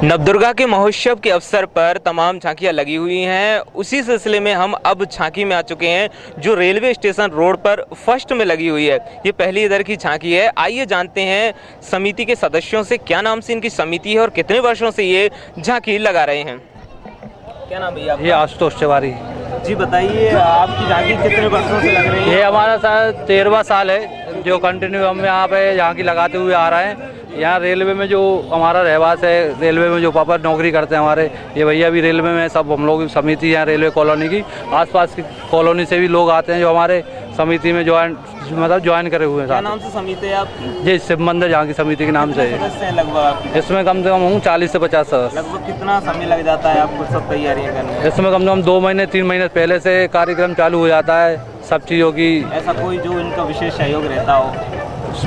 नवदुर्गा के महोत्सव के अवसर पर तमाम झांकियां लगी हुई हैं। उसी सिलसिले में हम अब झांकी में आ चुके हैं जो रेलवे स्टेशन रोड पर फर्स्ट में लगी हुई है। ये पहली इधर की झांकी है। आइए जानते हैं समिति के सदस्यों से क्या नाम से इनकी समिति है और कितने वर्षों से ये झांकी लगा रहे हैं। क्या नाम भैया? ये आशुतोष तिवारी जी, बताइए आपकी झांकी कितने वर्षों से लग रही है? ये हमारा 13वां साल है जो कंटिन्यू हम यहाँ पे झांकी लगाते हुए आ रहे हैं। यहाँ रेलवे में जो हमारा रहवास है, रेलवे में जो पापा नौकरी करते हैं हमारे, ये भैया भी रेलवे में, सब हम लोग समिति हैं रेलवे कॉलोनी की। आसपास की कॉलोनी से भी लोग आते हैं जो हमारे समिति में ज्वाइन करे हुए हैं। क्या नाम से समिति है आप? जी, शिव मंदिर झांकी समिति के नाम से है। लगभग इसमें कम से कम 40 से 50 सदस्य। लगभग कितना समय लग जाता है आपको सब तैयारियाँ करने में? इसमें कम से कम 2 महीने 3 महीने पहले से कार्यक्रम चालू हो जाता है सब चीज़ों की। ऐसा कोई जो इनका विशेष सहयोग रहता हो?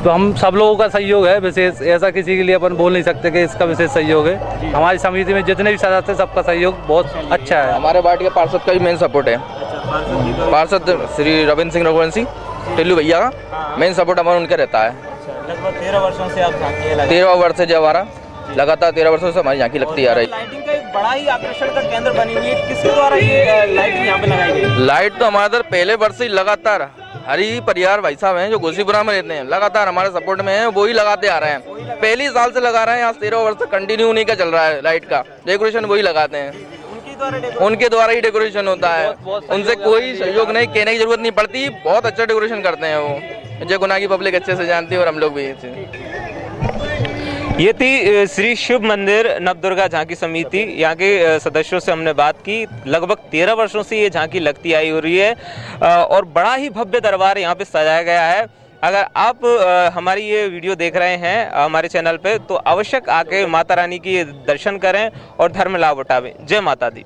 हम सब लोगों का सहयोग है विशेष, ऐसा किसी के लिए अपन बोल नहीं सकते कि इसका विशेष सहयोग है। हमारी समिति में जितने भी सदस्य हैं सबका सहयोग बहुत अच्छा है। हमारे वार्ड के पार्षद का भी मेन सपोर्ट है। पार्षद श्री रविंद्र सिंह रघुवंशी टिल्लू भैया का मेन सपोर्ट हमारा उनका रहता है। लगभग 13 वर्षों से आप झांकी लगा? 13वां वर्ष है जो हमारा, लगातार 13 वर्षों से हमारी झांकी लगती आ रही है। लाइटिंग का एक बड़ा ही आकर्षण का केंद्र बनी हुई है। किसके द्वारा ये लाइट यहाँ पे लगाई गई? लाइट तो हमारे इधर पहले वर्ष से लगातार हरी परिवार भाई साहब हैं जो घोसीपुरा में रहते हैं, लगातार हमारे सपोर्ट में है, वो ही लगाते आ रहे हैं। पहली साल से लगा रहे हैं, आज 13 वर्ष से कंटिन्यू उन्हीं का चल रहा है। लाइट का डेकोरेशन वही लगाते हैं, उनके द्वारा ही डेकोरेशन होता है। उनसे कोई सहयोग नहीं, कहने की जरूरत नहीं पड़ती। बहुत अच्छा डेकोरेशन करते हैं वो, जय गुना की पब्लिक अच्छे से जानती है और हम लोग भी। ये थी श्री शिव मंदिर नवदुर्गा झांकी समिति। यहाँ के सदस्यों से हमने बात की। लगभग 13 वर्षों से ये झांकी लगती आई हो रही है और बड़ा ही भव्य दरबार यहाँ पे सजाया गया है। अगर आप हमारी ये वीडियो देख रहे हैं हमारे चैनल पे तो अवश्य आके माता रानी की दर्शन करें और धर्म लाभ उठावें। जय माता दी।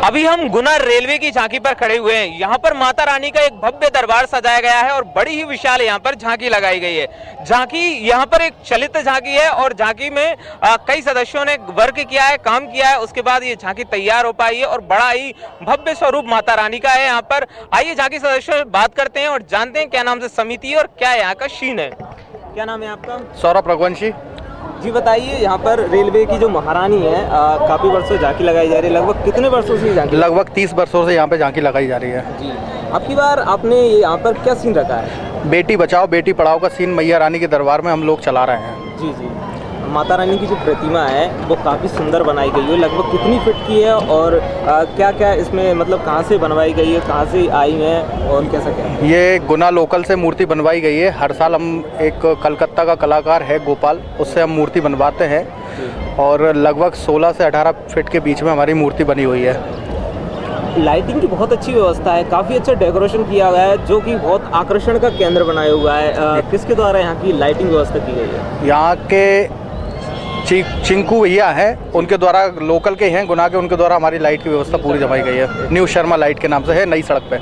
अभी हम गुना रेलवे की झांकी पर खड़े हुए हैं। यहाँ पर माता रानी का एक भव्य दरबार सजाया गया है और बड़ी ही विशाल यहाँ पर झांकी लगाई गई है। झांकी यहाँ पर एक चलित झांकी है और झांकी में कई सदस्यों ने वर्क किया है, काम किया है, उसके बाद ये झांकी तैयार हो पाई है और बड़ा ही भव्य स्वरूप माता रानी का है यहाँ पर। आइए झांकी सदस्यों से बात करते हैं और जानते हैं क्या नाम से समिति है और क्या यहाँ का सीन है। क्या नाम है आपका? सौरभ रघुवंशी जी, बताइए यहाँ पर रेलवे की जो महारानी है काफी वर्षों से झांकी लगाई जा रही है। लगभग कितने वर्षों से झांकी? लगभग 30 वर्षों से यहाँ पे झांकी लगाई जा रही है। जी, अब की बार आपने यहाँ पर क्या सीन रखा है? बेटी बचाओ बेटी पढ़ाओ का सीन मैया रानी के दरबार में हम लोग चला रहे हैं। जी जी, माता रानी की जो प्रतिमा है वो काफ़ी सुंदर बनाई गई है। लगभग कितनी फीट की है और क्या क्या इसमें मतलब कहाँ से बनवाई गई है, कहाँ से आई है और कैसा क्या है? ये गुना लोकल से मूर्ति बनवाई गई है। हर साल हम एक कलकत्ता का कलाकार है गोपाल, उससे हम मूर्ति बनवाते हैं और लगभग 16 से 18 फीट के बीच में हमारी मूर्ति बनी हुई है। लाइटिंग की बहुत अच्छी व्यवस्था है, काफ़ी अच्छा डेकोरेशन किया गया है जो कि बहुत आकर्षण का केंद्र बनाया हुआ है। किसके द्वारा यहाँ की लाइटिंग व्यवस्था की गई है? यहाँ के चिंकू भैया हैं, उनके द्वारा, लोकल के हैं गुना के, उनके द्वारा हमारी लाइट की व्यवस्था पूरी जमाई गई है। न्यू शर्मा लाइट के नाम से है, नई सड़क पे।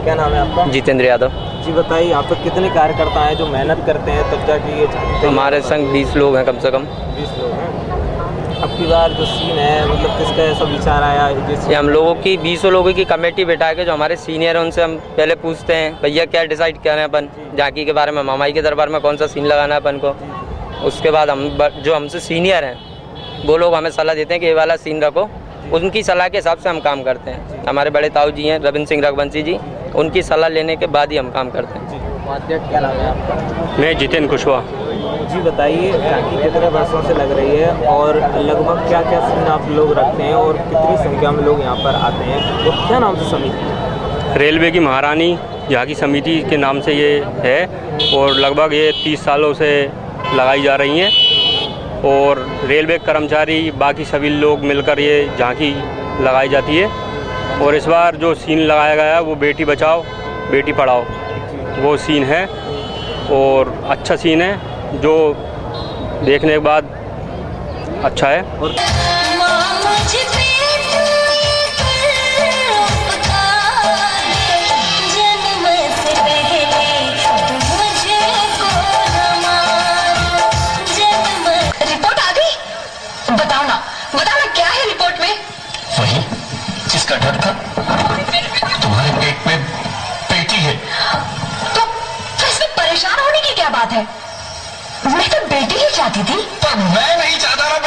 क्या नाम है आपका? जितेंद्र यादव। जी, बताइए यहाँ पर कितने कार्यकर्ता हैं जो मेहनत करते हैं तब जाके ये हमारे संग 20 लोग हैं, कम से कम 20 लोग हैं। अब की बार जो सीन है मतलब किसका ऐसा विचार आया? ये हम लोगों की 20 लोगों की कमेटी बैठा के जो हमारे सीनियर हैं उनसे हम पहले पूछते हैं भैया क्या डिसाइड कर रहे हैं अपन झांकी के बारे में, मामाई के दरबार में कौन सा सीन लगाना है अपन को। उसके बाद हम जो हमसे सीनियर हैं वो लोग हमें सलाह देते हैं कि ये वाला सीन रखो। उनकी सलाह के हिसाब से हम काम करते हैं। हमारे बड़े ताऊ जी हैं रविंद्र सिंह रघुवंशी जी, उनकी सलाह लेने के बाद ही हम काम करते हैं। क्या नाम है आपका? मैं जितेंद्र कुशवाहा। जी, बताइए झांकी कितने वर्षों से लग रही है और लगभग क्या क्या सीन आप लोग रखते हैं और कितनी संख्या में लोग यहाँ पर आते हैं और क्या नाम से समिति? रेलवे की महारानी झांकी समिति के नाम से ये है और लगभग ये 30 सालों से लगाई जा रही हैं और रेलवे कर्मचारी बाकी सभी लोग मिलकर ये झांकी लगाई जाती है। और इस बार जो सीन लगाया गया है वो बेटी बचाओ बेटी पढ़ाओ वो सीन है और अच्छा सीन है जो देखने के बाद अच्छा है। बताना क्या है रिपोर्ट में? वही जिसका डर था, तुम्हारे पेट में बेटी है। तो इसमें परेशान होने की क्या बात है? मैं तो बेटी ही चाहती थी। पर मैं नहीं चाहता ना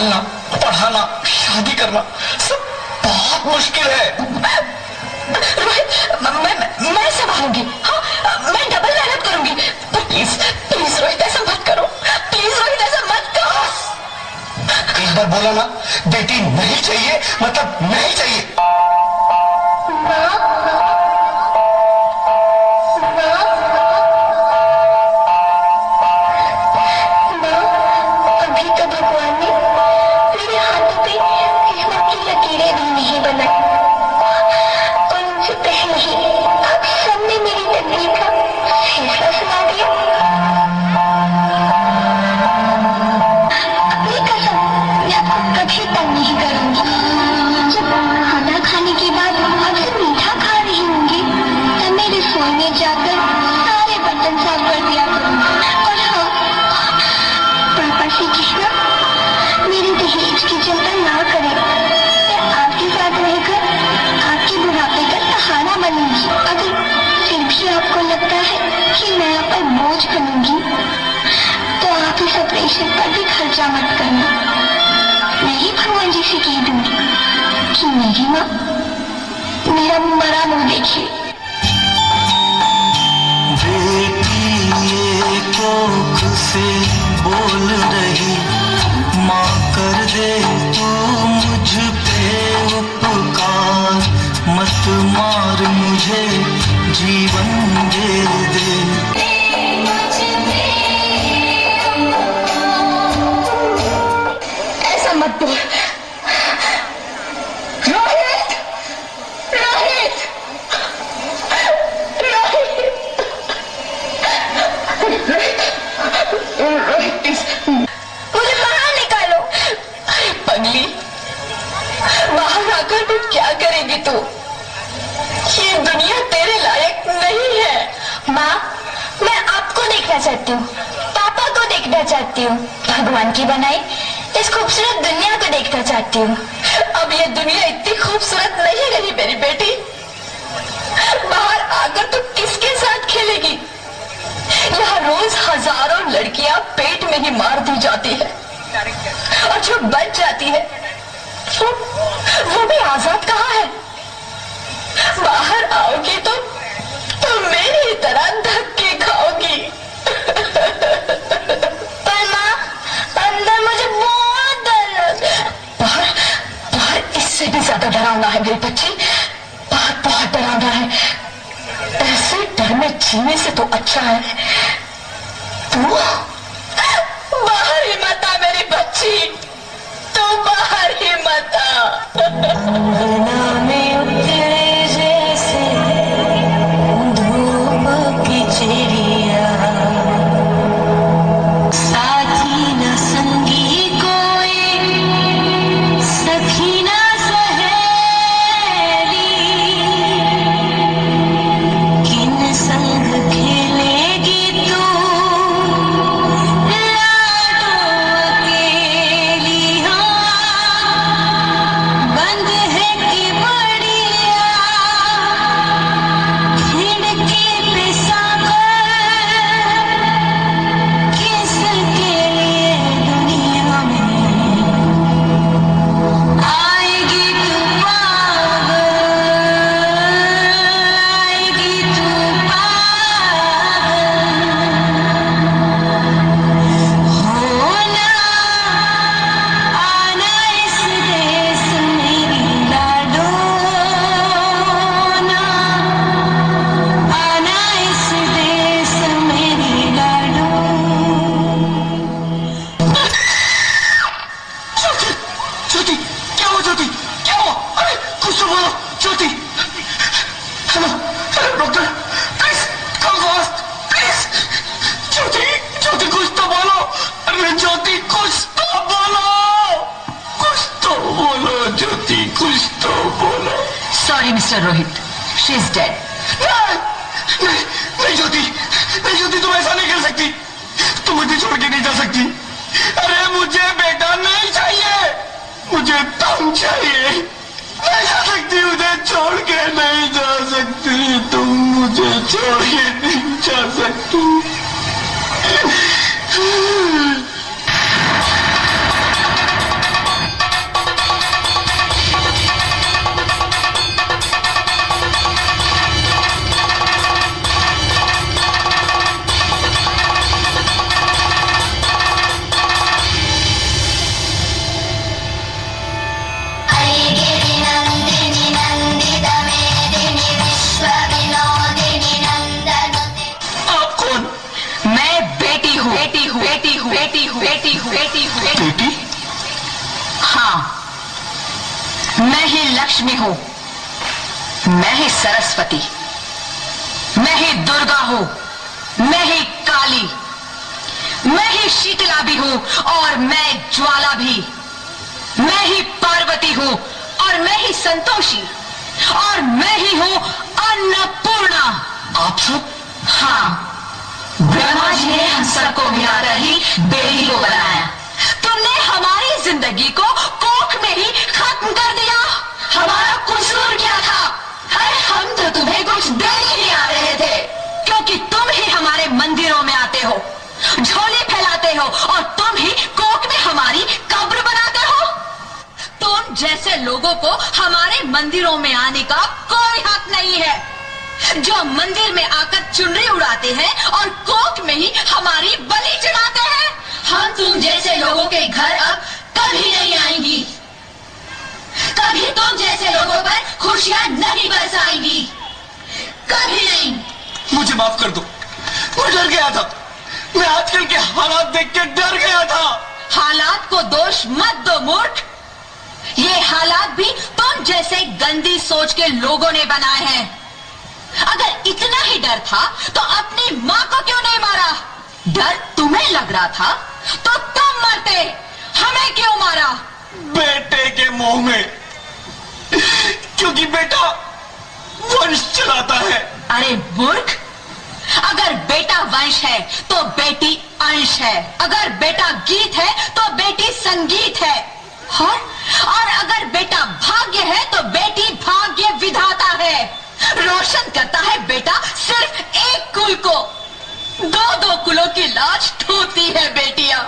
पालना, पढ़ाना, शादी करना सब बहुत मुश्किल है। रोहित, मैं संभालूंगी। हाँ, मैं डबल मेहनत करूंगी। पर प्लीज प्लीज रोहित, ऐसा मत करो। प्लीज रोहित, ऐसा मत करो। एक बार बोला ना, बेटी नहीं चाहिए मतलब नहीं चाहिए। अभी तो भगवान ने मेरे हाथों पे किस्मत की लकीरें भी नहीं बनाई, और उनसे पहले ही आप सबने मेरी तकदीर का फैसला सुना दिया। अपनी कसम, मैं आपको कभी तंग नहीं करूंगी। जब खाना खाने के बाद आपसे मीठा खा रही होंगी, तब मैं रसोई में जाकर सारे बर्तन साफ कर दिया करूंगी। और हाँ, पापा से कृष्णा मेरे दहेज की चिंता ना करें। मैं आपके साथ रहकर आपके बुढ़ापे का सहारा बनूंगी। अगर फिर भी आपको लगता है कि मैं आप पर बोझ बनूंगी, तो आप इस ऑपरेशन पर भी खर्चा मत करना। मैं ही भगवान जी से कह दूंगी कि मेरी माँ मेरा मरा मुंह देखिए। बेटी ये कोख से बोल रही, माँ कर दे तू मुझ पे उपकार, मत मार मुझे, जीवन दे दे। ऐसा मत बोल रोहित, रोहित, रोहित, मुझे बाहर निकालो। अरे पगली, बाहर आकर तू क्या करेगी? तू ये दुनिया तेरे लायक नहीं है। माँ, मैं आपको देखना चाहती हूँ, पापा को देखना चाहती हूँ, भगवान की बनाई इस खूबसूरत दुनिया को देखना चाहती हूँ। अब ये दुनिया इतनी खूबसूरत नहीं रही मेरी बेटी। बाहर आकर तू किसके साथ खेलेगी? यहाँ रोज हजारों लड़कियां पेट में ही मार दी जाती है, और जो बच जाती है वो भी आजाद कहाँ है? बाहर आओगी तो मेरी तरह धक्के खाओगी। पर माँ, अंदर मुझे बहुत डर लग। बाहर इससे भी ज्यादा डरावना है मेरी बच्ची, बहुत डरावना है। ऐसे डर में जीने से तो अच्छा है तू बाहर ही मत आ मेरी बच्ची, तू बाहर ही मत आ। Sorry, Mr. Rohit. She's dead. नहीं ज्योति, तुम ऐसा नहीं कर सकती, तुम मुझे छोड़ के नहीं जा सकती। अरे मुझे बेटा नहीं चाहिए, मुझे तुम चाहिए। नहीं जा सकती, मुझे छोड़ के नहीं जा सकती, तुम मुझे छोड़ के नहीं जा सकती। हूँ। बेटी? हाँ, मैं ही लक्ष्मी हूँ, मैं ही सरस्वती, मैं ही दुर्गा हूँ, मैं ही काली, मैं ही शीतला भी हूँ और मैं ज्वाला भी, मैं ही पार्वती हूँ और मैं ही संतोषी और मैं ही हूँ अन्नपूर्णा। आप सब? हाँ, ब्रह्मा जी ने हम सबको मिलाकर ही बेटी को बनाया। तुमने हमारी जिंदगी को कोख में ही खत्म कर दिया। हमारा कसूर क्या था? अरे हम तो तुम्हें कुछ दे ही नहीं आ रहे थे, क्योंकि तुम ही हमारे मंदिरों में आते हो, झोली फैलाते हो और तुम ही कोख में हमारी कब्र बनाते हो। तुम जैसे लोगों को हमारे मंदिरों में आने का कोई हक नहीं है, जो मंदिर में आकर चुनरी उड़ाते हैं और कोख में ही हमारी बलि चढ़ाते हैं। हम तुम जैसे लोगों के घर अब कभी नहीं आएंगी, कभी तुम जैसे लोगों पर खुशियां नहीं बरसाएंगी, कभी नहीं। मुझे माफ कर दो, मैं डर गया था। मैं आजकल के हालात देख के डर गया था। हालात को दोष मत दो मूर्ख, ये हालात भी तुम जैसे गंदी सोच के लोगों ने बनाए हैं। अगर इतना ही डर था तो अपनी माँ को क्यों नहीं मारा? डर तुम्हें लग रहा था तो तुम मरते, हमें क्यों मारा? बेटे के मोह में, क्योंकि बेटा वंश चलाता है। अरे मूर्ख, अगर बेटा वंश है तो बेटी अंश है, अगर बेटा गीत है तो बेटी संगीत है, और अगर बेटा भाग्य है तो बेटी भाग्य विधाता है। रोशन करता है बेटा सिर्फ एक कुल को, दो दो कुलों की लाज ठोकती है बेटियां।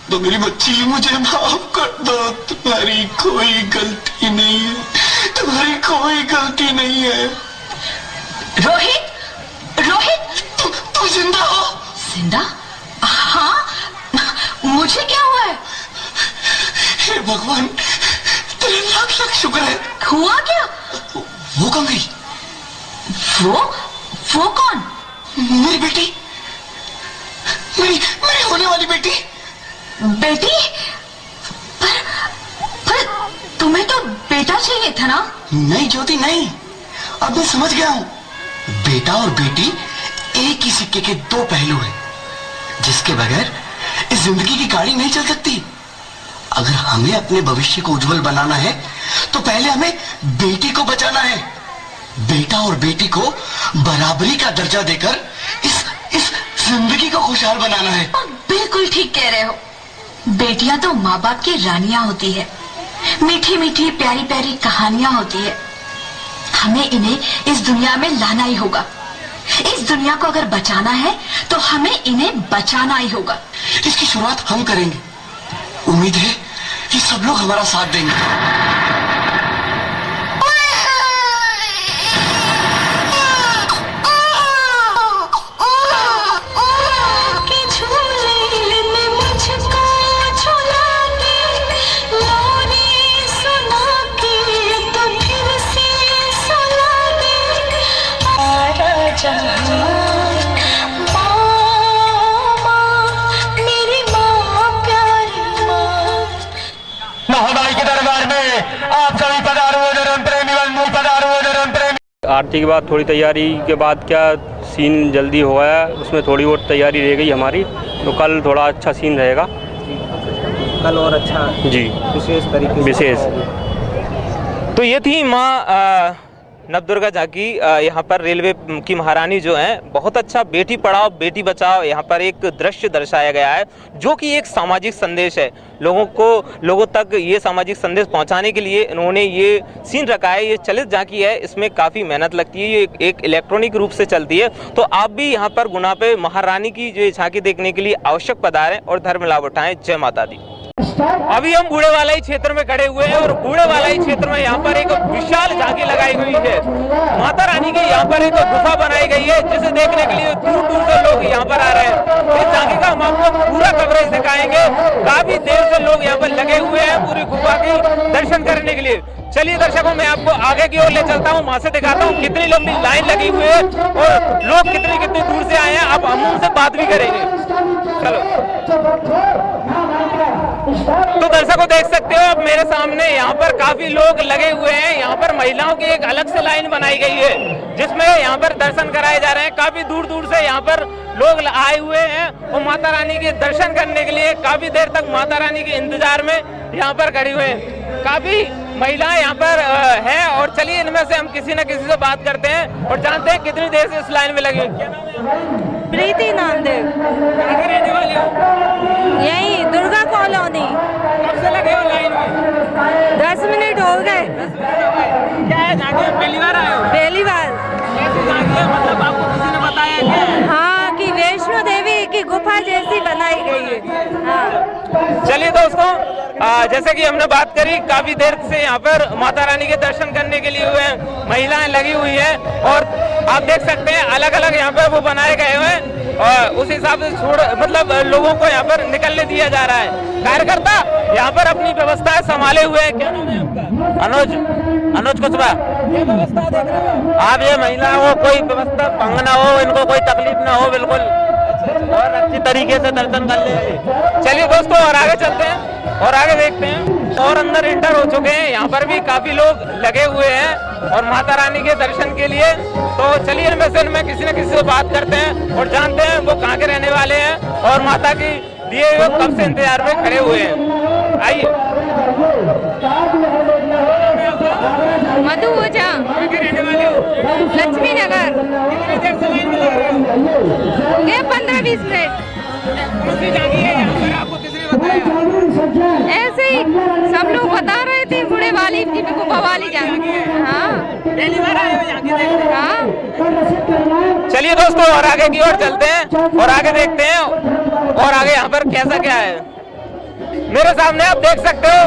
तो मेरी बच्ची, मुझे माफ कर दो, तुम्हारी कोई गलती नहीं है, तुम्हारी कोई गलती नहीं है। रोहित, रोहित, तू जिंदा हो? जिंदा? हाँ, मुझे क्या हुआ है? हे भगवान, तेरे लाख लाख शुक्र है। हुआ क्या? वो कहाँ गई? वो कौन? मेरी बेटी, मेरी होने वाली बेटी। बेटी? पर तुम्हें तो बेटा चाहिए था ना? नहीं ज्योति, नहीं, अब मैं समझ गया हूँ। बेटा और बेटी एक ही सिक्के के दो पहलू हैं, जिसके बगैर इस जिंदगी की गाड़ी नहीं चल सकती। अगर हमें अपने भविष्य को उज्जवल बनाना है तो पहले हमें बेटी को बचाना है। बेटा और बेटी को बराबरी का दर्जा देकर इस जिंदगी को खुशहाल बनाना है। बिल्कुल ठीक कह रहे हो। बेटियां तो माँ बाप की रानियां होती है, मीठी मीठी प्यारी प्यारी कहानियां होती है। हमें इन्हें इस दुनिया में लाना ही होगा। इस दुनिया को अगर बचाना है तो हमें इन्हें बचाना ही होगा। इसकी शुरुआत हम करेंगे। उम्मीद है कि सब लोग हमारा साथ देंगे। महोदय के दरबार में आप सभी पधारो धर्म प्रेमी बंधु, पधारो धर्म प्रेमी। आरती के बाद थोड़ी तैयारी के बाद क्या सीन जल्दी हो गया, उसमें थोड़ी बहुत तैयारी रह गई हमारी, तो कल थोड़ा अच्छा सीन रहेगा। कल और अच्छा जी विशेष तरीके से विशेष। तो ये थी माँ नवदुर्गा झांकी। यहाँ पर रेलवे की महारानी जो हैं, बहुत अच्छा बेटी पढ़ाओ बेटी बचाओ यहाँ पर एक दृश्य दर्शाया गया है, जो कि एक सामाजिक संदेश है। लोगों तक ये सामाजिक संदेश पहुँचाने के लिए इन्होंने ये सीन रखा है। ये चलित झांकी है, इसमें काफ़ी मेहनत लगती है, ये एक इलेक्ट्रॉनिक रूप से चलती है। तो आप भी यहाँ पर गुना पे महारानी की जो झांकी देखने के लिए आवश्यक पधारें और धर्म लाभ उठाएं। जय माता दी। अभी हम बूढ़े वाला ही क्षेत्र में खड़े हुए हैं और बूढ़े वाला ही क्षेत्र में यहाँ पर एक विशाल झांकी लगाई हुई है। माता रानी की यहाँ पर एक गुफा बनाई गई है, जिसे देखने के लिए दूर दूर से लोग यहाँ पर आ रहे हैं। इस झांकी का हम आपको पूरा कवरेज दिखाएंगे। काफी देर से लोग यहाँ पर लगे हुए हैं पूरी गुफा की दर्शन करने के लिए। चलिए दर्शकों, मैं आपको आगे की ओर ले चलता हूँ, वहां से दिखाता हूँ कितनी लंबी लाइन लगी हुई है और लोग कितनी दूर से आए हैं। अब हम उनसे बात भी करेंगे। चलो। तो दर्शकों देख सकते हो अब मेरे सामने यहाँ पर काफी लोग लगे हुए हैं। यहाँ पर महिलाओं की एक अलग से लाइन बनाई गई है जिसमें यहाँ पर दर्शन कराए जा रहे हैं। काफी दूर दूर से यहाँ पर लोग आए हुए हैं और माता रानी के दर्शन करने के लिए काफी देर तक माता रानी के इंतजार में यहाँ पर खड़ी हुए हैं। काफी महिलाएं यहाँ पर हैं और चलिए इनमें से हम किसी न किसी से बात करते हैं और जानते हैं कितनी देर से इस लाइन में लगी हुई। क्या नाम है? प्रीति नामदेव। कहाँ के रहने वाले हो? यही दुर्गा कॉलोनी। कब से लगे हो लाइन में? 10 मिनट हो गए। क्या है झांकी में पहली बार आए हो? पहली बार। कैसी झांकी है? मतलब आपको किसी ने बताया क्या है? हाँ कि वैष्णो देवी की गुफा जैसी बनाई गई है। हाँ। चलिए दोस्तों जैसे कि हमने बात करी काफी देर से यहाँ पर माता रानी के दर्शन करने के लिए हुए हैं। महिलाएं लगी हुई हैं और आप देख सकते हैं अलग अलग यहाँ पर वो बनाए गए हुए हैं और उस हिसाब से मतलब लोगों को यहाँ पर निकलने दिया जा रहा है। कार्यकर्ता यहाँ पर अपनी व्यवस्थाएं संभाले हुए हैं। क्या नाम है आपका? अनुज कुशवाहा। क्या व्यवस्था देख रहे हो आप? ये महिलाओं को कोई व्यवस्था भंग ना हो, इनको कोई तकलीफ ना हो, बिल्कुल और अच्छी तरीके से दर्शन कर ले। चलिए दोस्तों और आगे चलते हैं और आगे देखते हैं और अंदर एंटर हो चुके हैं। यहाँ पर भी काफी लोग लगे हुए हैं और माता रानी के दर्शन के लिए। तो चलिए इनमें से इनमें किसी न किसी से बात करते हैं और जानते हैं वो कहाँ के रहने वाले हैं और माता की दिए हुए कब से इंतजार में खड़े हुए हैं। आइए। मधु ओझा। कहाँ के रहने वाले हो? लक्ष्मी नगर। कितनी देर से लाइन में लग रहे हो? ये 15-20 मिनट। कौन सी झांकी है यहाँ पर? आपको किसने बताया? ऐसे ही सब लोग बता रहे थे बूढ़े वाली गुफा वाली झांकी। हाँ। पहली बार आए हो झांकी देखने? हाँ। चलिए दोस्तों और आगे की ओर चलते हैं और आगे देखते हैं और आगे यहाँ पर कैसा क्या है। मेरे सामने आप देख सकते हो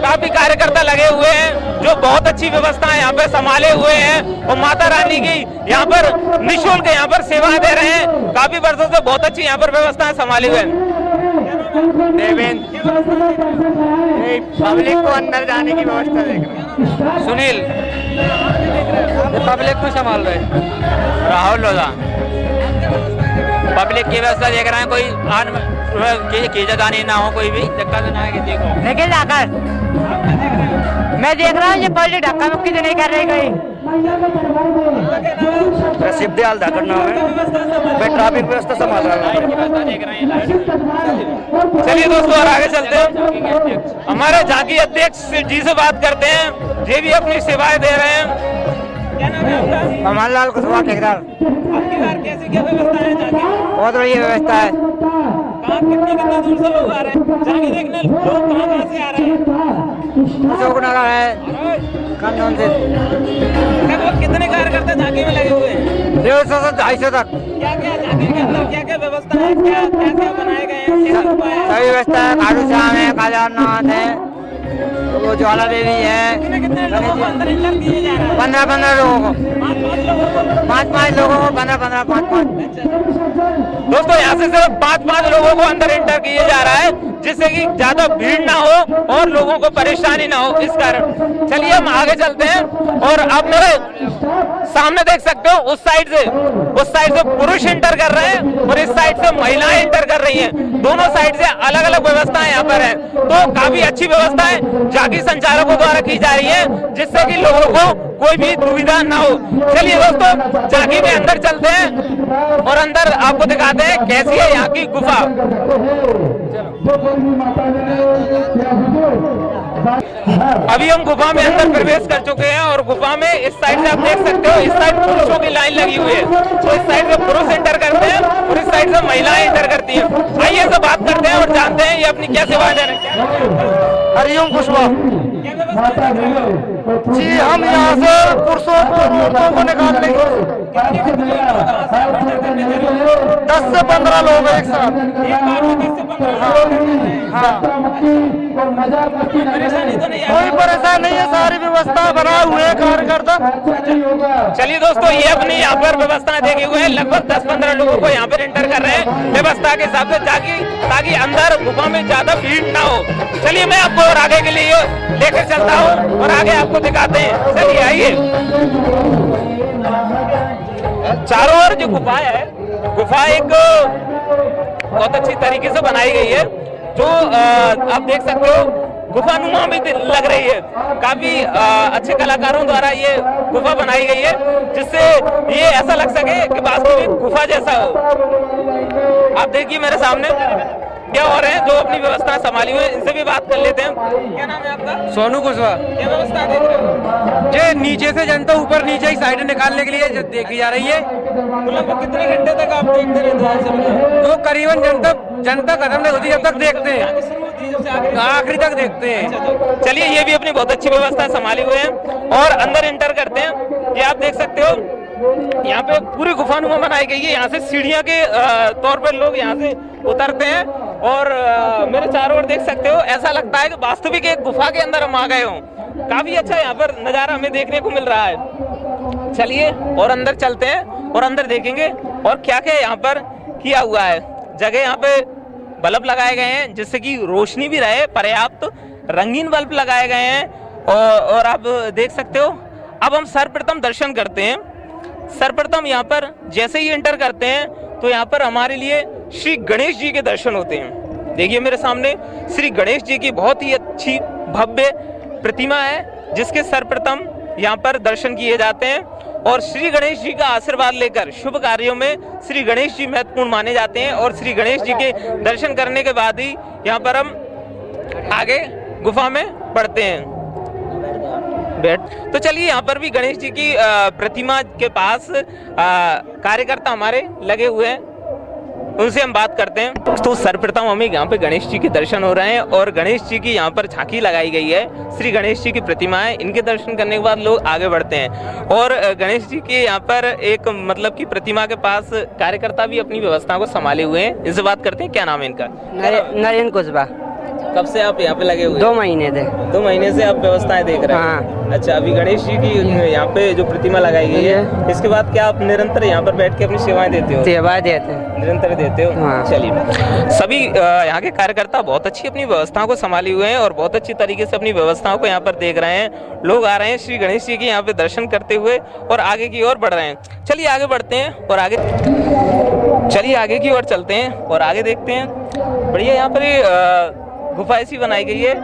काफी कार्यकर्ता लगे हुए हैं जो बहुत अच्छी व्यवस्था यहाँ पे संभाले हुए हैं और माता रानी की यहाँ पर निःशुल्क यहाँ पर सेवा दे रहे हैं। काफी वर्षों से बहुत अच्छी यहाँ पर व्यवस्थाएं संभाली हुए हैं। देवेंद्र, पब्लिक को अंदर जाने की व्यवस्था देख रहे हैं। सुनील, पब्लिक को संभाल रहे। राहुल लोधा, पब्लिक की व्यवस्था देख रहे हैं। कोई कीजानी ना हो, कोई भी दिक्कत ना है किसी को। लेकिन जाकर मैं देख रहा हूँ ये पब्लिक धक्का मुक्की तो नहीं कर रही कोई। सिद्धेलाल धाकड़ नाम है। मैं ट्रैफिक व्यवस्था संभाल रहा हूँ। चलिए दोस्तों और आगे चलते हैं। हमारे झांकी अध्यक्ष जी से बात करते हैं। ये भी अपनी सेवाएं दे रहे हैं। क्या नाम है आपका? कमाल लाल कुशवाहा ठेकेदार। आपकी बार कैसी क्या व्यवस्था है झांकी में? बहुत बढ़िया व्यवस्था है। कहाँ कितने दूर से लोग आ रहे हैं झांकी देखने? लोग कहाँ से आ रहे हैं? अशोकनगर है, कन्नौज से। लगभग कितने कार्यकर्ता झांकी में लगे हुए हैं? 150 से 250 तक। क्या क्या झांकी के अंदर क्या क्या व्यवस्था है? क्या क्या क्या बनाए गए हैं? कैसे उपाय है? सभी व्यवस्था है। खाटू श्याम है, केदारनाथ है, वो ज्वाला देवी है। कितने लोगों को अंदर इंटर किए जा रहे हैं? 15-15 लोगों को, 5-5 लोगों को 5-5 लोगों को 15-15 दोस्तों यहाँ से सिर्फ 5-5 लोगों को अंदर एंटर किया जा रहा है जिससे कि ज्यादा भीड़ ना हो और लोगों को परेशानी ना हो इस कारण। चलिए हम आगे चलते हैं और आप मेरे सामने देख सकते हो उस साइड से पुरुष एंटर कर रहे हैं और इस साइड से महिलाएं एंटर कर रही हैं। दोनों साइड से अलग अलग व्यवस्थाएं यहाँ पर है। तो काफी अच्छी व्यवस्थाएं झांकी संचालकों द्वारा की जा रही है जिससे कि लोगों को कोई भी दुविधा ना हो। चलिए दोस्तों झांकी में अंदर चलते हैं और अंदर आपको दिखाते हैं कैसी है यहाँ की गुफा। अभी हम गुफा में अंदर प्रवेश कर चुके हैं और गुफा में इस साइड से आप देख सकते हो इस साइड पुरुषों की लाइन लगी हुई है। तो इस साइड से पुरुष एंटर करते हैं और इस साइड से महिलाएं एंटर करती हैं। आइए से बात करते हैं और जानते हैं ये अपनी क्या सेवा दे रहे हैं। हरिओम कुशवाहा जी, हम यहाँ से पुरुषों को औरतों को निकालने 10 से 15 लोग एक साथ। हाँ, कोई परेशान नहीं है, सारी व्यवस्था बनाए हुए हैं कार्यकर्ता। चलिए दोस्तों ये अपनी यहाँ पर व्यवस्थाएं देखे हुए हैं। लगभग 10-15 लोगों को यहाँ पर एंटर कर रहे हैं व्यवस्था के हिसाब से ताकि अंदर गुफा में ज्यादा भीड़ ना हो। चलिए मैं आपको और आगे के लिए लेकर चलता हूँ और आगे आपको दिखाते हैं। चलिए आइए। चारों ओर जो गुफा है, गुफा एक बहुत अच्छी तरीके से बनाई गई है जो आप देख सकते हो गुफानुमा भी लग रही है। काफी अच्छे कलाकारों द्वारा ये गुफा बनाई गई है, जिससे ये ऐसा लग सके कि वास्तविक गुफा जैसा हो। आप देखिए मेरे सामने क्या हो रहे हैं जो अपनी व्यवस्था संभाली हुई है, इनसे भी बात कर लेते हैं। क्या नाम है आपका? सोनू कुशवाहा। क्या व्यवस्था देख रहे हो? ये नीचे से जनता ऊपर नीचे की साइड निकालने के लिए जो देखी जा रही है। मतलब कितने घंटे तक आप देखते रहते हैं ऐसे? जो करीबन जनता खत्म नहीं होती जब तक देखते हैं, आखिरी तक देखते हैं। चलिए, ये भी अपनी बहुत अच्छी व्यवस्था संभाली हुई है और अंदर एंटर करते हैं। ये आप देख सकते हो यहाँ पे पूरी गुफानुमा बनाई गई है। यहाँ से सीढ़ियाँ के तौर पर लोग यहाँ से उतरते हैं और मेरे चारों ओर देख सकते हो, ऐसा लगता है कि वास्तविक एक गुफा के अंदर हम आ गए हों। काफी अच्छा यहाँ पर नजारा हमें देखने को मिल रहा है। चलिए और अंदर चलते हैं और अंदर देखेंगे और क्या क्या यहाँ पर किया हुआ है। जगह यहाँ पे बल्ब लगाए गए हैं जिससे कि रोशनी भी रहे, पर्याप्त रंगीन बल्ब लगाए गए हैं और आप देख सकते हो। अब हम सर्वप्रथम दर्शन करते हैं। सर्वप्रथम यहाँ पर जैसे ही एंटर करते हैं तो यहाँ पर हमारे लिए श्री गणेश जी के दर्शन होते हैं। देखिए मेरे सामने श्री गणेश जी की बहुत ही अच्छी भव्य प्रतिमा है, जिसके सर्वप्रथम यहाँ पर दर्शन किए जाते हैं और श्री गणेश जी का आशीर्वाद लेकर शुभ कार्यों में श्री गणेश जी महत्वपूर्ण माने जाते हैं। और श्री गणेश जी के दर्शन करने के बाद ही यहाँ पर हम आगे गुफा में बढ़ते हैं। तो चलिए, यहाँ पर भी गणेश जी की प्रतिमा के पास कार्यकर्ता हमारे लगे हुए हैं, उनसे हम बात करते हैं। तो सर्वप्रथम हमें यहाँ पे गणेश जी के दर्शन हो रहे हैं और गणेश जी की यहाँ पर झांकी लगाई गई है। श्री गणेश जी की प्रतिमा है, इनके दर्शन करने के बाद लोग आगे बढ़ते हैं। और गणेश जी के यहाँ पर एक मतलब की प्रतिमा के पास कार्यकर्ता भी अपनी व्यवस्था को संभाले हुए हैं। इनसे बात करते हैं। क्या नाम है इनका? नरेंद्र कुशवाहा। कब से आप यहाँ पे लगे हुए? 2 महीने थे। 2 महीने से आप व्यवस्थाएं देख रहे हैं? हाँ। अच्छा, अभी गणेश जी की यहाँ पे जो प्रतिमा लगाई गई है, इसके बाद क्या आप निरंतर यहाँ पर बैठ के अपनी सेवाएं देते हो? सेवाएं देते हैं। निरंतर देते हो? हाँ। चलिए, सभी यहाँ के कार्यकर्ता बहुत अच्छी अपनी व्यवस्थाओं को संभाली हुए हैं और बहुत अच्छी तरीके से अपनी व्यवस्थाओं को यहाँ पर देख रहे हैं। लोग आ रहे हैं श्री गणेश जी के यहाँ पे दर्शन करते हुए और आगे की ओर बढ़ रहे हैं। चलिए आगे बढ़ते हैं और आगे की ओर चलते हैं और आगे देखते हैं। बढ़िया, यहाँ पर गुफा ऐसी बनाई गई है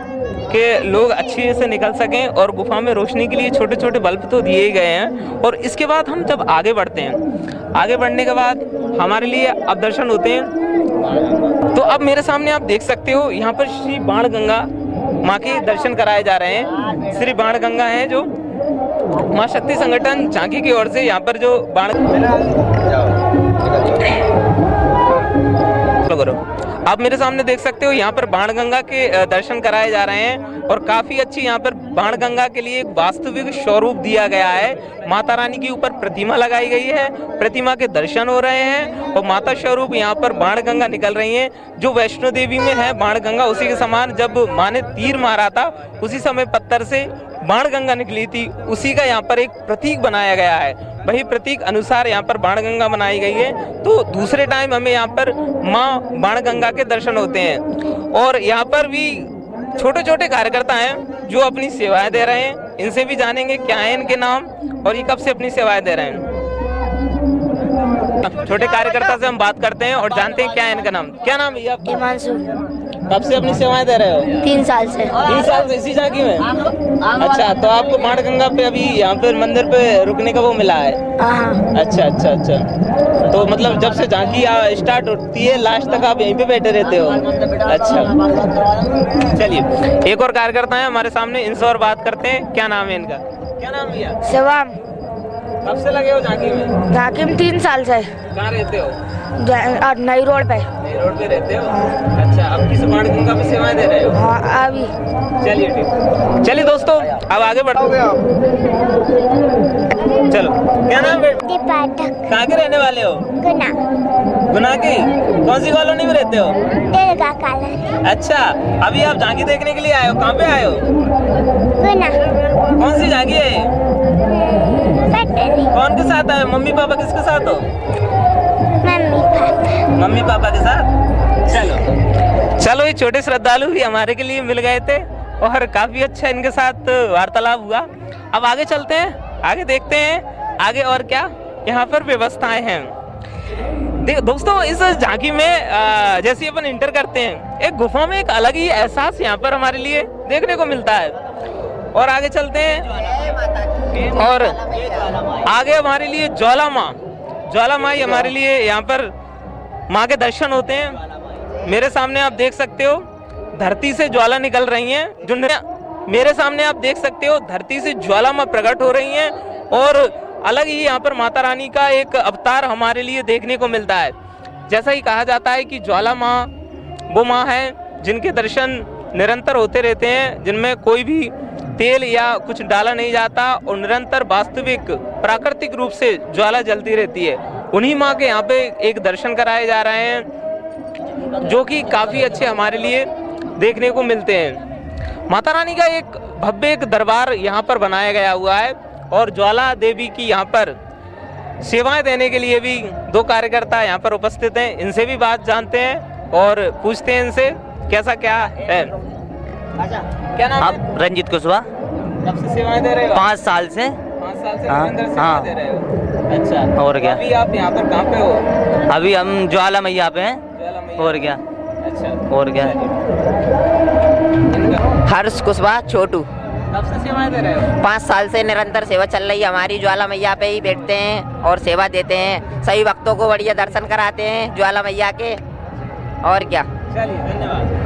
कि लोग अच्छे से निकल सकें और गुफा में रोशनी के लिए छोटे छोटे बल्ब तो दिए गए हैं। और इसके बाद हम जब आगे बढ़ते हैं, आगे बढ़ने के बाद हमारे लिए अब दर्शन होते हैं। तो अब मेरे सामने आप देख सकते हो, यहाँ पर श्री बाण गंगा माँ के दर्शन कराए जा रहे हैं। श्री बाण गंगा है जो माँ शक्ति संगठन झांकी की ओर से यहाँ पर जो बाण आप मेरे सामने देख सकते हो, यहाँ पर बाण गंगा के दर्शन कराए जा रहे हैं और काफी अच्छी यहाँ पर बाण गंगा के लिए एक वास्तविक स्वरूप दिया गया है। माता रानी के ऊपर प्रतिमा लगाई गई है, प्रतिमा के दर्शन हो रहे हैं और माता स्वरूप यहाँ पर बाण गंगा निकल रही हैं। जो वैष्णो देवी में है बाण गंगा, उसी के समान जब माँ ने तीर मारा था उसी समय पत्थर से बाण गंगा निकली थी, उसी का यहाँ पर एक प्रतीक बनाया गया है। वही प्रतीक अनुसार यहाँ पर बाण गंगा बनाई गई है। तो दूसरे टाइम हमें यहाँ पर माँ बाण गंगा के दर्शन होते हैं और यहाँ पर भी छोटे छोटे कार्यकर्ता हैं जो अपनी सेवाएं दे रहे हैं। इनसे भी जानेंगे क्या है इनके नाम और ये कब से अपनी सेवाएं दे रहे हैं। छोटे कार्यकर्ता से हम बात करते हैं और जानते हैं क्या है इनका नाम। क्या नाम है आपका? हिमांशु। कब से अपनी सेवाएं दे रहे हो? 3 साल से। 3 साल से इसी झांकी में? अच्छा, तो आपको बाण गंगा पे अभी यहाँ पे मंदिर पे रुकने का वो मिला है? अच्छा। तो मतलब जब से झांकी स्टार्ट होती है लास्ट तक आप यहीं पे बैठे रहते हो? अच्छा, चलिए एक और कार्यकर्ता है हमारे सामने, इनसे और बात करते हैं। क्या नाम है इनका? क्या नाम भैया? शिवम। कब से लगे हो झांकी में? झांकी में 3 साल से। कहाँ रहते हो? नई रोड पे। नई रोड पे रहते हो? अच्छा, अब किस बाण गंगा में सेवाएं दे रहे हो? हाँ, अभी। चलिए ठीक। चलिए दोस्तों, अब आगे बढ़ते हैं। चलो, क्या नाम है? कहाँ के रहने वाले हो? गुना की। कौन सी कॉलोनी में रहते हो? तेलगा कॉलोनी। अच्छा, अभी आप झांकी देखने के लिए आए हो? कहाँ पे आए हो? गुना। कौन सी झांकी है? कौन के साथ आए? मम्मी पापा किसके साथ हो? मम्मी पापा के साथ। चलो ये छोटे श्रद्धालु भी हमारे के लिए मिल गए थे और काफी अच्छा इनके साथ वार्तालाप हुआ। अब आगे चलते हैं, आगे देखते हैं आगे और क्या यहाँ पर व्यवस्थाएं हैं। दोस्तों इस झांकी में जैसे ही अपन इंटर करते हैं, एक गुफा में एक अलग ही एहसास यहाँ पर हमारे लिए देखने को मिलता है। और आगे चलते हैं और आगे हमारे लिए ज्वाला माई हमारे लिए यहाँ पर माँ के दर्शन होते हैं। मेरे सामने आप देख सकते हो धरती से ज्वाला निकल रही हैं, जो मेरे सामने आप देख सकते हो धरती से ज्वाला माँ प्रकट हो रही हैं और अलग ही यहाँ पर माता रानी का एक अवतार हमारे लिए देखने को मिलता है। जैसा ही कहा जाता है कि ज्वाला माँ वो माँ है जिनके दर्शन निरंतर होते रहते हैं, जिनमें कोई भी तेल या कुछ डाला नहीं जाता और निरंतर वास्तविक प्राकृतिक रूप से ज्वाला जलती रहती है। उन्हीं माँ के यहाँ पे एक दर्शन कराए जा रहे हैं जो कि काफ़ी अच्छे हमारे लिए देखने को मिलते हैं। माता रानी का एक भव्य एक दरबार यहाँ पर बनाया गया हुआ है और ज्वाला देवी की यहाँ पर सेवाएं देने के लिए भी 2 कार्यकर्ता यहाँ पर उपस्थित हैं। इनसे भी बात जानते हैं और पूछते हैं इनसे कैसा क्या है। क्या नाम है? रंजीत कुशवाहा। कब से सेवाएं दे रहे हो? 5 साल से। 5 साल से निरंतर सेवाएं दे रहे हो। अच्छा, और क्या? अभी आप यहाँ पर कहाँ पे हो? अभी हम ज्वाला मैया पे हैं। ज्वाला मैया। और क्या? अच्छा, और क्या? हर्ष कुशवाहा छोटू। कब से सेवाएं दे रहे हो? 5 साल से निरंतर सेवा चल रही है हमारी। ज्वाला मैया पे ही बैठते हैं और सेवा देते हैं। सभी भक्तों को बढ़िया दर्शन कराते हैं ज्वाला मैया के। और क्या? चलिए धन्यवाद।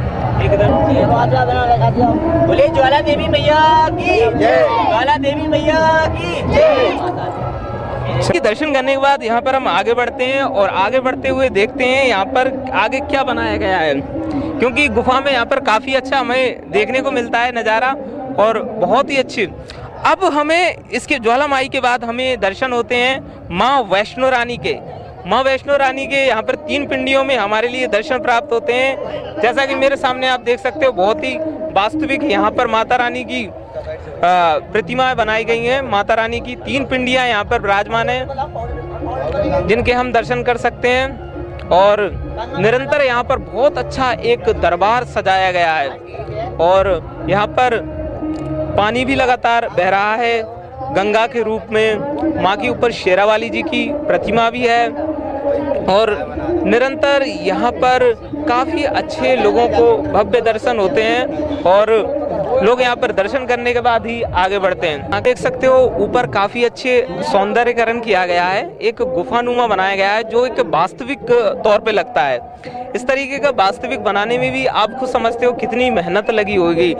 बोले ज्वाला देवी मैया की जय। ज्वाला देवी मैया की जय। दर्शन करने के बाद यहाँ पर हम आगे बढ़ते हैं और आगे बढ़ते हुए देखते हैं यहाँ पर आगे क्या बनाया गया है, क्योंकि गुफा में यहाँ पर काफ़ी अच्छा हमें देखने को मिलता है नज़ारा और बहुत ही अच्छी। अब हमें इसके ज्वाला माई के बाद हमें दर्शन होते हैं माँ वैष्णो रानी के। माँ वैष्णो रानी के यहाँ पर 3 पिंडियों में हमारे लिए दर्शन प्राप्त होते हैं। जैसा कि मेरे सामने आप देख सकते हो बहुत ही वास्तविक यहाँ पर माता रानी की प्रतिमाएं बनाई गई हैं। माता रानी की 3 पिंडियाँ यहाँ पर विराजमान हैं जिनके हम दर्शन कर सकते हैं और निरंतर यहाँ पर बहुत अच्छा एक दरबार सजाया गया है और यहाँ पर पानी भी लगातार बह रहा है गंगा के रूप में। माँ के ऊपर शेरावाली जी की प्रतिमा भी है और निरंतर यहाँ पर काफ़ी अच्छे लोगों को भव्य दर्शन होते हैं और लोग यहाँ पर दर्शन करने के बाद ही आगे बढ़ते हैं। आप देख सकते हो ऊपर काफ़ी अच्छे सौंदर्यकरण किया गया है, एक गुफानुमा बनाया गया है जो एक वास्तविक तौर पे लगता है। इस तरीके का वास्तविक बनाने में भी आप खुद समझते हो कितनी मेहनत लगी होगी।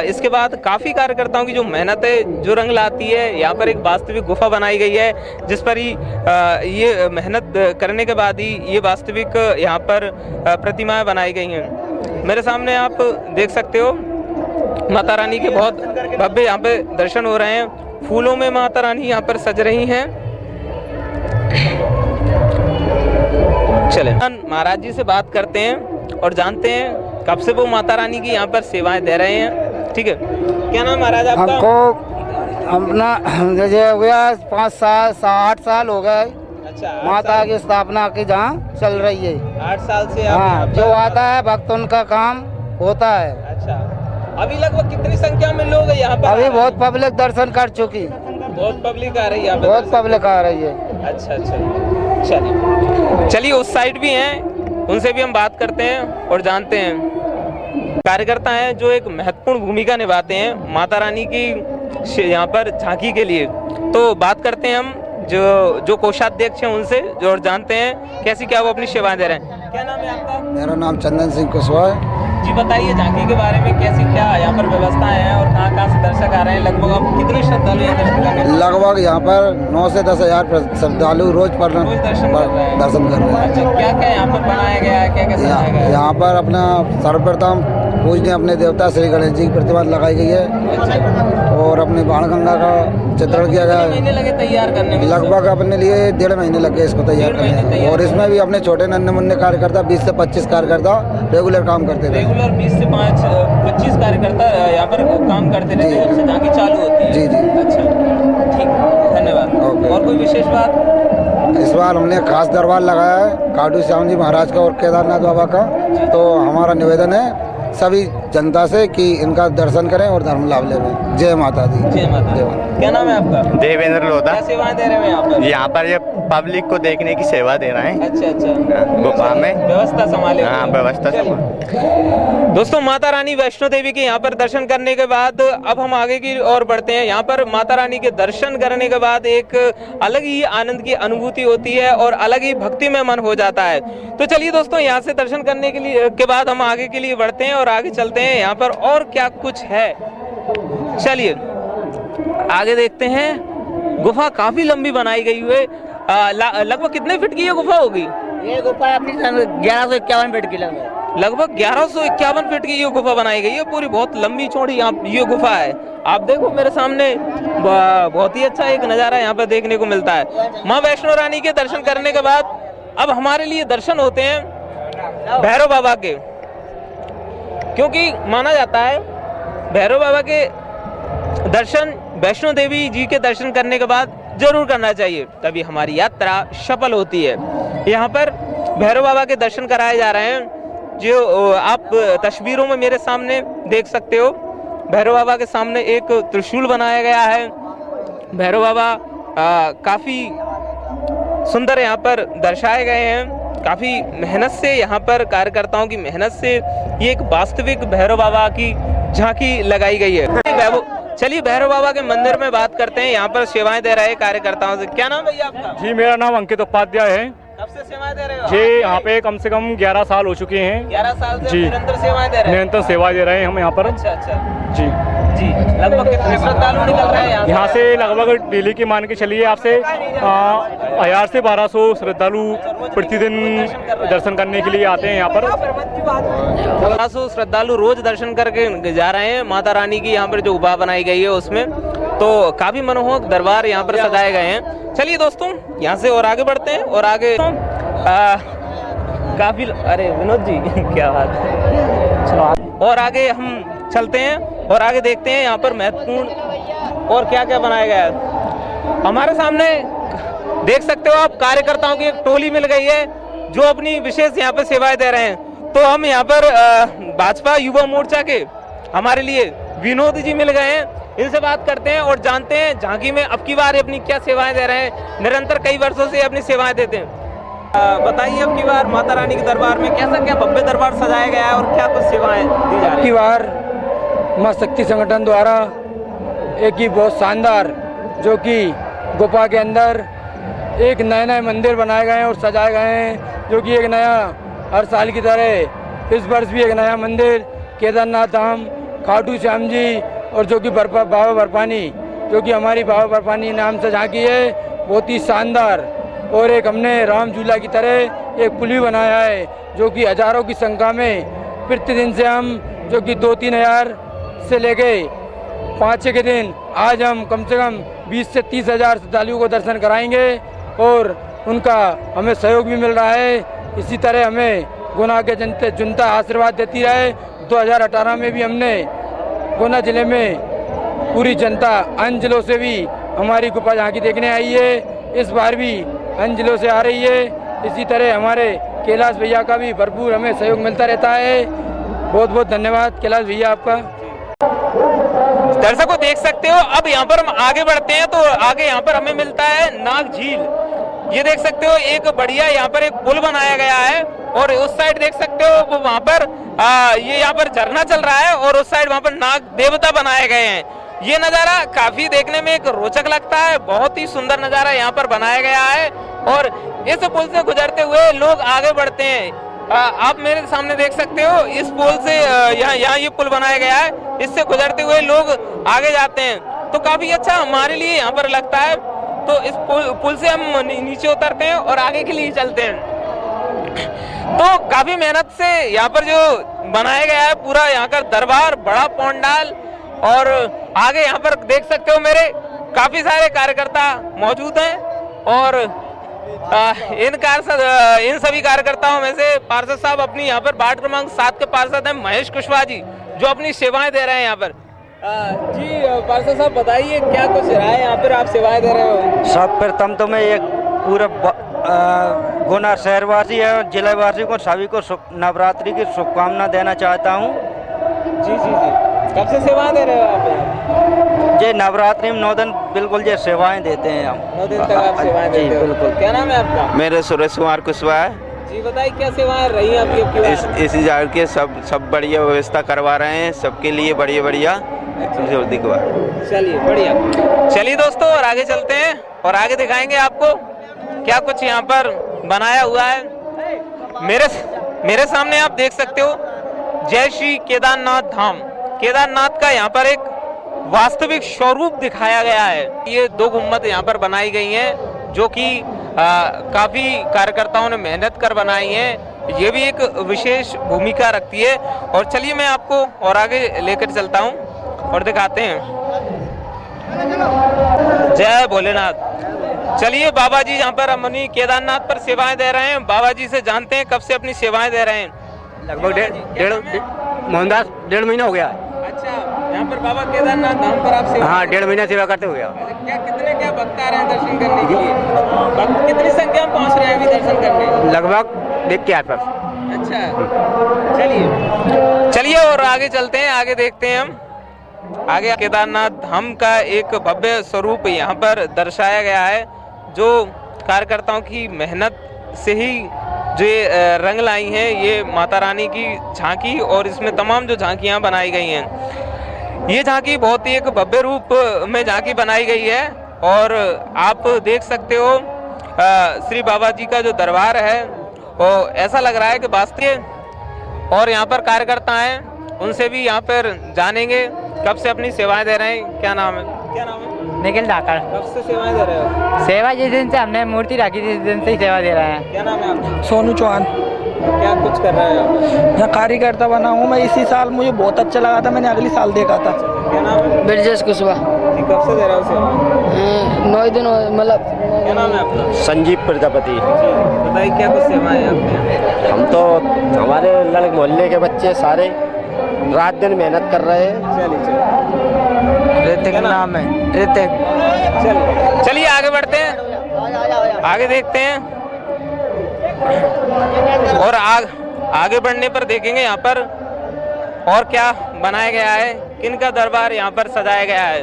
इसके बाद काफ़ी कार्यकर्ताओं की जो मेहनत है जो रंग लाती है। यहाँ पर एक वास्तविक गुफा बनाई गई है जिस पर ही ये मेहनत करने के बाद ही ये वास्तविक यहाँ पर प्रतिमाएं बनाई गई हैं। मेरे सामने आप देख सकते हो माता रानी के बहुत भव्य यहाँ पे दर्शन हो रहे हैं। फूलों में माता रानी यहाँ पर सज रही हैं। चले महाराज जी से बात करते हैं और जानते हैं कब से वो माता रानी की यहाँ पर सेवाएं दे रहे हैं। ठीक है, क्या नाम महाराज आपका? हमको अपना जैसे हो गया 5 साल 8 साल हो गए। अच्छा, माता की स्थापना की जहाँ चल रही है 8 साल से। हाँ, जो आता है भक्त उनका काम होता है। अच्छा, अभी लगभग कितनी संख्या में लोग यहाँ पर? अभी बहुत पब्लिक दर्शन कर चुकी। बहुत पब्लिक आ रही है? बहुत पब्लिक आ रही है। अच्छा अच्छा, चलिए उस साइड भी हैं, उनसे भी हम बात करते हैं और जानते हैं। कार्यकर्ता हैं जो एक महत्वपूर्ण भूमिका निभाते हैं माता रानी की यहाँ पर झांकी के लिए। तो बात करते हैं हम जो कोषाध्यक्ष हैं उनसे जो और जानते हैं कैसी क्या वो अपनी सेवाएं दे रहे हैं। क्या नाम है आपका? मेरा नाम चंदन सिंह कुशवाहा है। जी बताइए झांकी के बारे में, कैसी क्या यहाँ पर व्यवस्थाएं हैं और कहाँ से दर्शक आ रहे हैं? लगभग अब कितने श्रद्धालु यहाँ दर्शन कर रहे हैं? लगभग यहाँ पर 9 से 10 हज़ार श्रद्धालु रोज पर दर्शन कर रहे हैं। अच्छा, क्या क्या यहाँ पर बनाया गया है, क्या क्या सजाया गया है? यहाँ पर अपना सर्वप्रथम पूजनीय अपने देवता श्री गणेश जी की प्रतिमा लगाई गई है और अपने बाणगंगा का चित्रण किया गया है। महीने लगे तैयार करने में? लगभग अपने लिए 1.5 महीने लग गए इसको तैयार करने में। और इसमें भी अपने छोटे नन्हे मुन्ने कार्यकर्ता 20 से 25 कार्यकर्ता रेगुलर काम करते थे। रेगुलर 20 से 25 कार्यकर्ता यहाँ पर काम करते रहते हैं जब से झांकी चालू होती है? जी जी। अच्छा, ठीक, धन्यवाद। और कोई विशेष बात? इस बार हमने खास दरबार लगाया है खाटू श्याम जी महाराज का और केदारनाथ बाबा का। तो हमारा निवेदन है सभी जनता से कि इनका दर्शन करें और धर्म लाभ लें। जय माता दी। जय माता दी। क्या नाम है आपका? देवेंद्र लोधा। क्या सेवाएं दे रहे हैं यहाँ पर? यहाँ पर ये पब्लिक को देखने की सेवा दे रहे हैं। अच्छा अच्छा, गुफा में व्यवस्था संभाले। हाँ, व्यवस्था संभाले। दोस्तों, माता रानी वैष्णो देवी के यहाँ पर दर्शन करने के बाद अब हम आगे की ओर बढ़ते हैं। यहाँ पर माता रानी के दर्शन करने के बाद एक अलग ही आनंद की अनुभूति होती है और अलग ही भक्ति में मन हो जाता है। तो चलिए दोस्तों, यहाँ से दर्शन करने के बाद हम आगे के लिए बढ़ते हैं और आगे चलते हैं। यहाँ पर और क्या कुछ है, चलिए आगे देखते हैं। गुफा काफी लंबी बनाई गई है। लगभग कितने फीट की ये गुफा होगी? ये गुफा अपनी 1151 फीट की लगभग 1151 फीट की ये गुफा बनाई गई है। पूरी बहुत लंबी चौड़ी ये गुफा है। आप देखो मेरे सामने, बहुत ही अच्छा एक नज़ारा यहाँ पर देखने को मिलता है। माँ वैष्णो रानी के दर्शन करने के बाद अब हमारे लिए दर्शन होते हैं भैरव बाबा के, क्योंकि माना जाता है भैरव बाबा के दर्शन वैष्णो देवी जी के दर्शन करने के बाद जरूर करना चाहिए, तभी हमारी यात्रा सफल होती है। यहाँ पर भैरव बाबा के दर्शन कराए जा रहे हैं, जो आप तस्वीरों में मेरे सामने देख सकते हो। भैरव बाबा के सामने एक त्रिशूल बनाया गया है। भैरव बाबा काफी सुंदर यहाँ पर दर्शाए गए हैं। काफी मेहनत से यहाँ पर कार्यकर्ताओं की मेहनत से ये एक वास्तविक भैरव बाबा की झांकी लगाई गई है। चलिए भैरव बाबा के मंदिर में बात करते हैं। यहाँ पर सेवाएं दे रहे कार्यकर्ताओं से। क्या नाम भैया आपका? जी, मेरा नाम अंकित उपाध्याय है। कब से सेवाएं दे रहे हो? जी, यहाँ पे कम से कम 11 साल हो चुके हैं। 11 साल से जी, निरंतर सेवाएं दे रहे हैं? निरंतर सेवाएं दे रहे हैं हम यहाँ पर। अच्छा अच्छा जी जी। लगभग कितने श्रद्धालु निकल रहे हैं यहाँ से? लगभग डेली की मान के चलिए आपसे 1000 से 1200 श्रद्धालु प्रतिदिन दर्शन करने के लिए आते हैं यहाँ पर। 1200 श्रद्धालु रोज दर्शन करके जा रहे हैं। माता रानी की यहाँ पर जो गुफा बनाई गई है उसमें तो काफी मनमोहक दरबार यहाँ पर सजाए गए हैं। चलिए दोस्तों, यहाँ से और आगे बढ़ते हैं और आगे काफी, अरे विनोद जी क्या बात है। चलो और आगे हम चलते हैं और आगे देखते हैं यहाँ पर महत्वपूर्ण और क्या क्या बनाया गया है। हमारे सामने देख सकते हो आप, कार्यकर्ताओं की एक टोली मिल गई है जो अपनी विशेष यहाँ पर सेवाएं दे रहे हैं। तो हम यहाँ पर भाजपा युवा मोर्चा के हमारे लिए विनोद जी मिल गए हैं। इनसे बात करते हैं और जानते हैं झांकी में अब की बार अपनी क्या सेवाएं दे रहे हैं। निरंतर कई वर्षों से अपनी सेवाएं देते हैं। बताइए अब की बार माता रानी के दरबार में कैसा क्या भव्य दरबार सजाया गया है और क्या कुछ सेवाएं दी जा रही है? की बार मां शक्ति संगठन द्वारा एक ही बहुत शानदार, जो कि गुफा के अंदर एक नए नए मंदिर बनाए गए हैं और सजाए गए हैं, जो कि एक नया हर साल की तरह इस वर्ष भी एक नया मंदिर केदारनाथ धाम खाटू श्याम जी और जो कि बाबा बर्फानी, जो कि हमारी बाबा बर्फानी नाम से झांकी है, बहुत ही शानदार। और एक हमने राम झूला की तरह एक पुल भी बनाया है, जो कि हजारों की संख्या में प्रतिदिन से हम, जो कि 2-3 हज़ार से लेके 5-6 के दिन आज हम कम से कम 20 से 30 हज़ार श्रद्धालुओं को दर्शन कराएंगे और उनका हमें सहयोग भी मिल रहा है। इसी तरह हमें गुना के जनता आशीर्वाद देती रहे। 2018 में भी हमने गुना जिले में पूरी जनता अन्य जिलों से भी हमारी गुफा झांकी देखने आई है, इस बार भी अन्य जिलों से आ रही है। इसी तरह हमारे कैलाश भैया का भी भरपूर हमें सहयोग मिलता रहता है। बहुत बहुत धन्यवाद कैलाश भैया आपका। दर्शकों देख सकते हो, अब यहाँ पर हम आगे बढ़ते हैं तो आगे यहाँ पर हमें मिलता है नाग झील। ये देख सकते हो एक बढ़िया यहाँ पर एक पुल बनाया गया है और उस साइड देख सकते हो वहाँ पर ये यहाँ पर झरना चल रहा है और उस साइड वहाँ पर नाग देवता बनाए गए हैं। ये नज़ारा काफी देखने में एक रोचक लगता है। बहुत ही सुंदर नज़ारा यहाँ पर बनाया गया है और इस पुल से गुजरते हुए लोग आगे बढ़ते हैं। आप मेरे सामने देख सकते हो, इस पुल से यहाँ ये पुल बनाया गया है, इससे गुजरते हुए लोग आगे जाते हैं तो काफी अच्छा हमारे लिए यहाँ पर लगता है। तो इस पुल से हम नीचे उतरते हैं और आगे के लिए चलते हैं। तो काफी मेहनत से यहाँ पर जो बनाया गया है पूरा यहाँ का दरबार, बड़ा पंडाल, और आगे यहाँ पर देख सकते हो मेरे काफी सारे कार्यकर्ता मौजूद हैं और इन सभी कार्यकर्ताओं में से पार्षद साहब अपनी यहाँ पर वार्ड क्रमांक 7 के पार्षद हैं महेश कुशवाहा जी, जो अपनी सेवाएं दे रहे हैं यहाँ पर। जी पार्षद साहब बताइए क्या कुछ रहा है यहाँ पर आप सेवाएं दे रहे हो? सर्वप्रथम तो मैं एक पूरे गुना शहरवासी और जिलावासी को सभी को नवरात्रि की शुभकामना देना चाहता हूँ। जी जी जी। कब से सेवाएं दे रहे हो आप यहाँ? ये नवरात्रि में 9 दिन बिल्कुल ये सेवाएं देते हैं हम। 9 दिन तक आप सेवाएं जी देते हो। बिल्कुल। क्या नाम है आपका? मेरे सुरेश कुमार कुशवाहा जी बताइए क्या सेवाएं रही हैं आपकी अब की बार? इस जाड़ के सब बढ़िया व्यवस्था करवा रहे हैं सबके लिए बढ़िया जल्दी को। चलिए बढ़िया। चलिए दोस्तों और आगे चलते हैं और आगे दिखाएंगे आपको क्या कुछ यहाँ पर बनाया हुआ है। मेरे सामने आप देख सकते हो जय श्री केदारनाथ धाम। केदारनाथ का यहाँ पर एक वास्तविक स्वरूप दिखाया गया है। ये 2 गुम्बद यहाँ पर बनाई गई हैं जो कि काफी कार्यकर्ताओं ने मेहनत कर बनाई हैं। ये भी एक विशेष भूमिका रखती है। और चलिए मैं आपको और आगे लेकर चलता हूँ और दिखाते हैं। जय भोलेनाथ। चलिए बाबा जी यहाँ पर अपनी केदारनाथ पर सेवाएं दे रहे हैं। बाबा जी से जानते हैं कब से अपनी सेवाएं दे रहे हैं। लगभग मोहनदास 1.5 महीना हो गया। अच्छा, यहाँ पर बाबा केदारनाथ धाम पर आप सेवा? हाँ 1.5 महीना सेवा करते हुए। क्या भक्त आ रहे हैं दर्शन करने के लिए? भक्त कितनी संख्या में पहुँच रहे हैं अभी दर्शन करने? लगभग देख के आसपास। अच्छा चलिए और आगे चलते हैं, आगे देखते हैं हम। आगे केदारनाथ धाम का एक भव्य स्वरूप यहाँ पर दर्शाया गया है जो कार्यकर्ताओं की मेहनत से ही जो रंग लाई हैं। ये माता रानी की झांकी और इसमें तमाम जो झांकियाँ बनाई गई हैं। ये झांकी बहुत ही एक भव्य रूप में झांकी बनाई गई है और आप देख सकते हो श्री बाबा जी का जो दरबार है वो ऐसा लग रहा है कि वास्तव। और यहाँ पर कार्यकर्ता हैं, उनसे भी यहाँ पर जानेंगे कब से अपनी सेवाएं दे रहे हैं। क्या नाम है? निखिल धाकड़। कब से सेवाएं दे रहे हो? सेवा जिस दिन से हमने मूर्ति रखी थी, जिस दिन से ही सेवा दे रहे हैं। क्या नाम है आपका? सोनू चौहान। क्या कुछ कर रहे हो? मैं कार्यकर्ता बना हूँ। मैं इसी साल मुझे बहुत अच्छा लगा था, मैंने अगले साल देखा था। क्या नाम है? ब्रजेश कुशवाहा। कब से दे रहे हो सेवा? 9 दिन मतलब। क्या नाम है आपका? संजीव प्रजापति। बताइए क्या कुछ सेवाएं हैं आपके? हम तो हमारे लड़के मोहल्ले के बच्चे सारे रात दिन मेहनत कर रहे हैं। ऋतिक नाम है, ऋतिक। चलिए आगे बढ़ते हैं, आगे देखते हैं और आगे बढ़ने पर देखेंगे यहाँ पर और क्या बनाया गया है, किन का दरबार यहाँ पर सजाया गया है।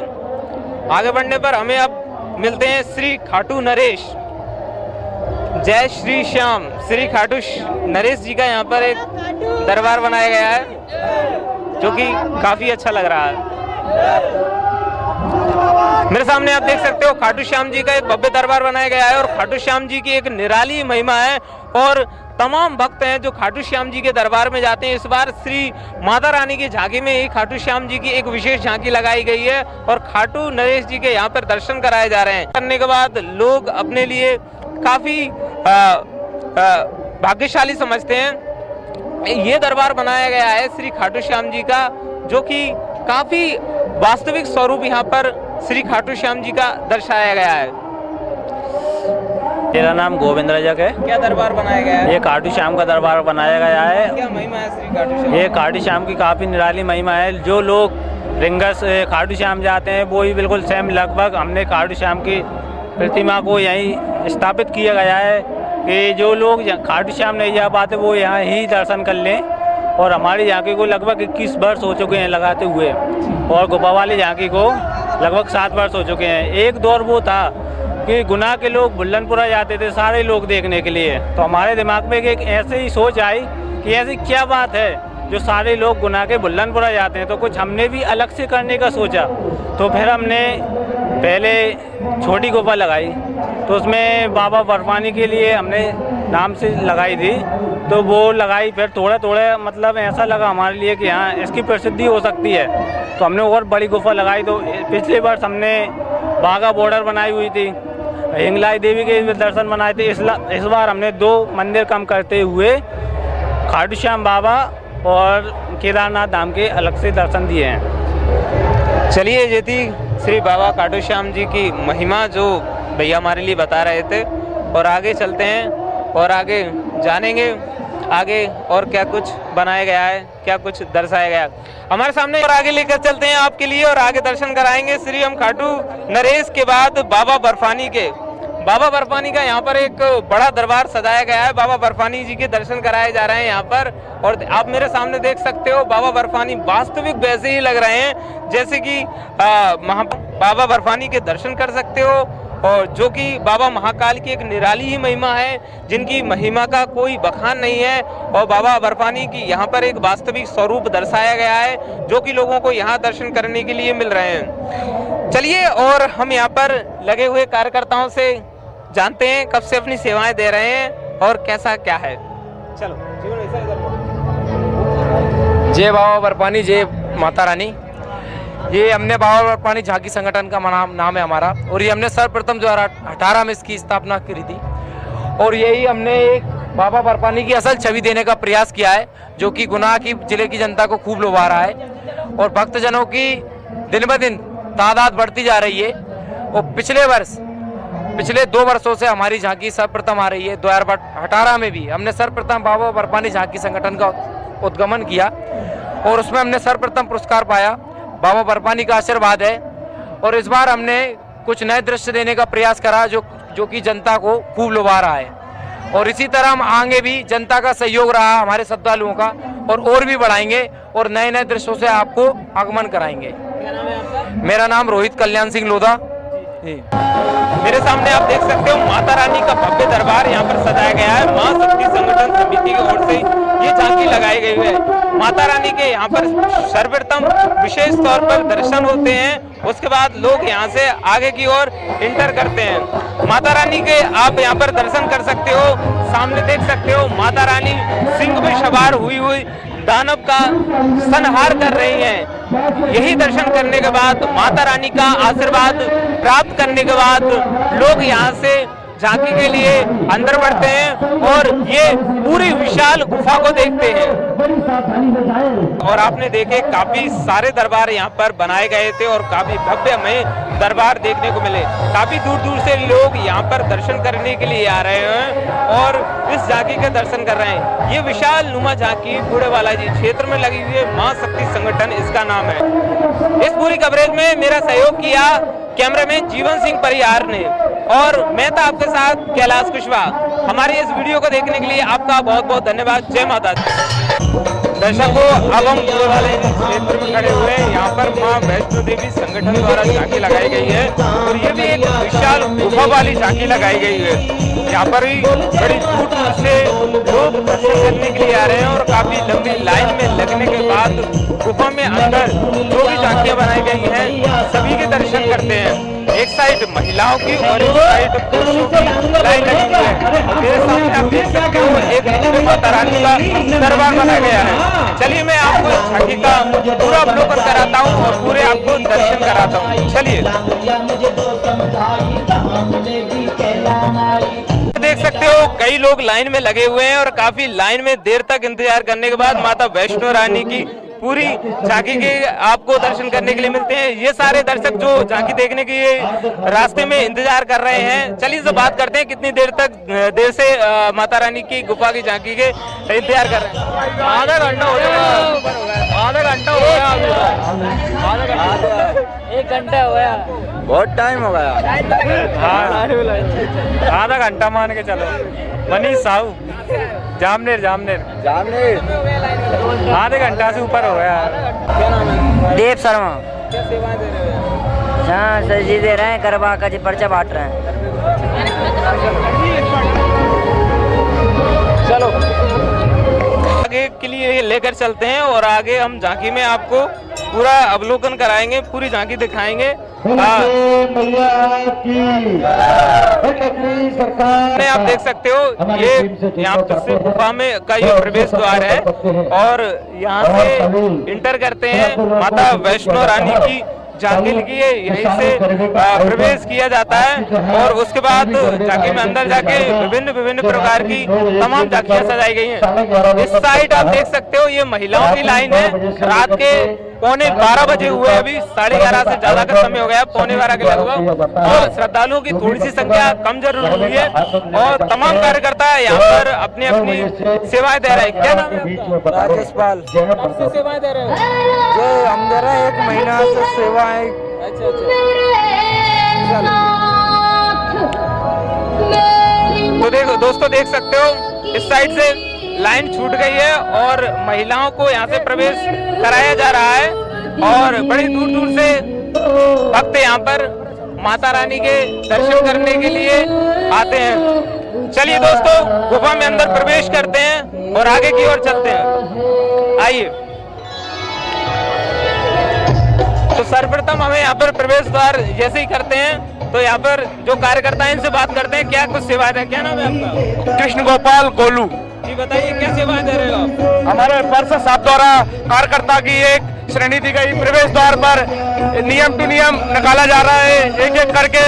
आगे बढ़ने पर हमें अब मिलते हैं श्री खाटू नरेश। जय श्री श्याम। श्री खाटू नरेश जी का यहाँ पर एक दरबार बनाया गया है जो कि काफी अच्छा लग रहा है। मेरे सामने आप देख सकते हो खाटू श्याम जी का एक भव्य दरबार बनाया गया है और खाटू श्याम जी की एक निराली महिमा है और तमाम भक्त हैं जो खाटू श्याम जी के दरबार में जाते हैं। इस बार श्री माता रानी की झांकी में ही खाटू श्याम जी की एक विशेष झांकी लगाई गई है और खाटू नरेश जी के यहाँ पर दर्शन कराए जा रहे हैं। करने के बाद लोग अपने लिए काफी भाग्यशाली समझते हैं। ये दरबार बनाया गया है श्री खाटू श्याम जी का जो कि काफी वास्तविक स्वरूप यहाँ पर श्री खाटू श्याम जी का दर्शाया गया है। मेरा नाम गोविंद रजक है। क्या दरबार बनाया गया है? ये खाटू श्याम का दरबार बनाया गया है। क्या महिमा है श्री खाटू श्याम? ये खाटू श्याम की काफ़ी निराली महिमा है। जो लोग रिंगस खाटू श्याम जाते हैं वो ही बिल्कुल सेम लगभग हमने खाटू श्याम की प्रतिमा को यहीं स्थापित किया गया है कि जो लोग खाटू श्याम नहीं जा पाते वो यहाँ ही दर्शन कर लें। और हमारी झांकी को लगभग 21 वर्ष हो चुके हैं लगाते हुए और गोपा वाली झांकी को लगभग 7 वर्ष हो चुके हैं। एक दौर वो था कि गुना के लोग बुल्लनपुरा जाते थे सारे लोग देखने के लिए, तो हमारे दिमाग में एक ऐसे ही सोच आई कि ऐसी क्या बात है जो सारे लोग गुना के बुल्लनपुरा जाते हैं, तो कुछ हमने भी अलग से करने का सोचा। तो फिर हमने पहले छोटी गुफा लगाई तो उसमें बाबा बर्फानी के लिए हमने नाम से लगाई थी, तो वो लगाई। फिर थोड़ा थोड़ा मतलब ऐसा लगा हमारे लिए कि हाँ इसकी प्रसिद्धि हो सकती है, तो हमने और बड़ी गुफा लगाई। तो पिछले वर्ष हमने बाघा बॉर्डर बनाई हुई थी, हिंगलाई देवी के दर्शन बनाए थे। इस बार हमने 2 मंदिर कम करते हुए खाटू श्याम बाबा और केदारनाथ धाम के अलग से दर्शन दिए हैं। चलिए ये थी श्री बाबा खाटू श्याम जी की महिमा जो भैया हमारे लिए बता रहे थे और आगे चलते हैं और आगे जानेंगे आगे और क्या कुछ बनाया गया है, क्या कुछ दर्शाया गया है हमारे सामने। और आगे लेकर चलते हैं आपके लिए और आगे दर्शन कराएंगे श्री हम खाटू नरेश के बाद बाबा बर्फानी के। बाबा बर्फानी का यहाँ पर एक बड़ा दरबार सजाया गया है। बाबा बर्फानी जी के दर्शन कराए जा रहे हैं यहाँ पर, और आप मेरे सामने देख सकते हो बाबा बर्फानी वास्तविक वैसे ही लग रहे हैं जैसे कि बाबा बर्फानी के दर्शन कर सकते हो, और जो कि बाबा महाकाल की एक निराली ही महिमा है, जिनकी महिमा का कोई बखान नहीं है। और बाबा बर्फानी की यहाँ पर एक वास्तविक स्वरूप दर्शाया गया है, जो कि लोगों को यहाँ दर्शन करने के लिए मिल रहे हैं। चलिए, और हम यहाँ पर लगे हुए कार्यकर्ताओं से जानते हैं कब से अपनी सेवाएं दे रहे हैं और कैसा क्या है। चलो जय बाबा बर्फानी, जय माता रानी। ये हमने बाबा बर्फानी झांकी संगठन का नाम है हमारा, और ये हमने सर्वप्रथम 2018 में इसकी स्थापना करी थी, और यही हमने एक बाबा बर्फानी की असल छवि देने का प्रयास किया है, जो कि गुनाह की जिले की जनता को खूब लुभा रहा है, और भक्तजनों की दिन ब दिन तादाद बढ़ती जा रही है। और पिछले 2 वर्षों से हमारी झांकी सर्वप्रथम आ रही है। 2018 में भी हमने सर्वप्रथम बाबा बर्फानी झांकी संगठन का उद्गमन किया, और उसमें हमने सर्वप्रथम पुरस्कार पाया। बाबा बर्फानी का आशीर्वाद है, और इस बार हमने कुछ नए दृश्य देने का प्रयास करा, जो कि जनता को खूब लुभा रहा है, और इसी तरह हम आगे भी जनता का सहयोग रहा हमारे श्रद्धालुओं का, और भी बढ़ाएंगे और नए नए दृश्यों से आपको आगमन कराएंगे। मेरा नाम रोहित कल्याण सिंह लोधा। मेरे सामने आप देख सकते हो माता रानी का भव्य दरबार यहाँ पर सजाया गया है। मां शक्ति संगठन समिति की ओर से ये झांकी लगाई गई है। माता रानी के यहाँ पर सर्वप्रथम विशेष तौर पर दर्शन होते हैं, उसके बाद लोग यहाँ से आगे की ओर इंटर करते हैं। माता रानी के आप यहाँ पर दर्शन कर सकते हो। सामने देख सकते हो माता रानी सिंह में सवार हुई दानव का संहार कर रही हैं। यही दर्शन करने के बाद, माता रानी का आशीर्वाद प्राप्त करने के बाद लोग यहाँ से झांकी के लिए अंदर बढ़ते हैं और ये पूरी विशाल गुफा को देखते हैं। और आपने देखे काफी सारे दरबार यहाँ पर बनाए गए थे और काफी भव्य हमें दरबार देखने को मिले। काफी दूर दूर से लोग यहाँ पर दर्शन करने के लिए आ रहे हैं और इस झांकी के दर्शन कर रहे हैं। ये विशाल नुमा झांकी बूढ़े बालाजी क्षेत्र में लगी हुई है। मां शक्ति संगठन इसका नाम है। इस पूरी कवरेज में मेरा सहयोग किया कैमरामैन जीवन सिंह परिहार ने, और मैं था आपके साथ कैलाश कुशवाहा। हमारी इस वीडियो को देखने के लिए आपका बहुत बहुत धन्यवाद। जय माता दी। दर्शकों, अब हम बूढ़े वाले क्षेत्र में खड़े हुए हैं। यहाँ पर मां वैष्णो देवी संगठन द्वारा झांकी लगाई गई है और ये भी एक विशाल गुफा वाली झांकी लगाई गई है। यहाँ पर भी बड़ी दूर दूर से लोग दर्शन करने के लिए आ रहे हैं और काफी लंबी लाइन में लगने के बाद गुफा में अंदर जो भी झांकियां बनाई गई हैं सभी के दर्शन करते हैं। एक साइड महिलाओं की और एक साइड पुरुषों की लाइन लगी हुई है। मेरे सामने आप देख सकते हो एक माता रानी का दरबार बनाया गया है। चलिए मैं आपको झांकी का पूरा अवलोकन कराता हूँ और पूरे आपको दर्शन कराता हूँ। चलिए, देख सकते हो कई लोग लाइन में लगे हुए हैं और काफी लाइन में देर तक इंतजार करने के बाद माता वैष्णो रानी की पूरी झांकी के आपको दर्शन करने के लिए मिलते हैं। ये सारे दर्शक जो झांकी देखने के लिए रास्ते में इंतजार कर रहे हैं, चलिए से बात करते हैं कितनी देर से माता रानी की गुफा की झांकी के इंतजार कर रहे हैं। आधा घंटा हो गया। आधा घंटा हो गया। एक घंटा हो गया। बहुत टाइम हो गया। आधा घंटा मान के चलो। मनीष साहू, जामनेर आधे घंटा से ऊपर हो गया। क्या नाम है? देव शर्मा। क्या सेवाएं दे रहे हैं? हाँ सर जी दे रहे हैं, करवा का जी पर्चा बांट रहे हैं। चलो आगे के लिए लेकर चलते हैं और आगे हम झांकी में आपको पूरा अवलोकन कराएंगे, पूरी झांकी दिखाएंगे। आप देख सकते हो ये यहाँ से गुफा में का ये प्रवेश द्वार है और यहाँ से इंटर करते हैं। माता वैष्णो रानी की झांकी लगी है, यहीं से प्रवेश किया जाता है और उसके बाद झांकी में अंदर जाके विभिन्न प्रकार की तमाम झांकियां सजाई गई हैं। इस साइड आप देख सकते हो ये महिलाओं की लाइन है। रात के 11:15 बजे हुए, अभी 11:30 से ज्यादा का समय हो गया, 11:15 के लगभग, और श्रद्धालुओं की थोड़ी सी संख्या कम जरूर हुई है और तमाम कार्यकर्ता यहाँ पर अपनी अपनी सेवाएं दे रहे हैं। क्या नाम है? राजेश पाल। कब से सेवाएं दे रहे हैं? जो हम दे रहे हैं 1 महीना से सेवाएं। अच्छा। तो देखो दोस्तों, देख सकते हो इस साइड से लाइन छूट गई है और महिलाओं को यहाँ से प्रवेश कराया जा रहा है और बड़ी दूर दूर से भक्त यहाँ पर माता रानी के दर्शन करने के लिए आते हैं। चलिए दोस्तों, गुफा में अंदर प्रवेश करते हैं और आगे की ओर चलते हैं। आइए। तो सर्वप्रथम हमें यहाँ पर प्रवेश द्वार जैसे ही करते हैं तो यहाँ पर जो कार्यकर्ता है इनसे बात करते हैं, क्या कुछ सेवाएं है। क्या नाम है आपका? कृष्ण गोपाल गोलू जी, बताइए क्या सेवाएं दे रहे हो आप? हमारे वर्ष साहब द्वारा कार्यकर्ता की एक श्रेणी दी गई, प्रवेश द्वार पर नियम टू नियम निकाला जा रहा है एक एक करके।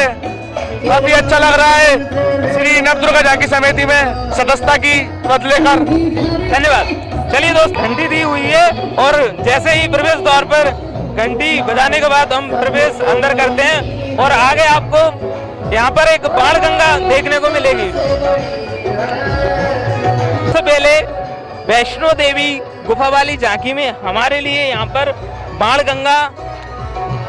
काफी अच्छा लग रहा है श्री नवदुर्गा झांकी समिति में सदस्यता की पद लेकर। धन्यवाद। चलिए दोस्त, घंटी दी हुई है और जैसे ही प्रवेश द्वार पर घंटी बजाने के बाद हम प्रवेश अंदर करते हैं और आगे आपको यहाँ पर एक बाण गंगा देखने को मिलेगी। सबसे पहले वैष्णो देवी गुफा वाली झांकी में हमारे लिए यहाँ पर बाण गंगा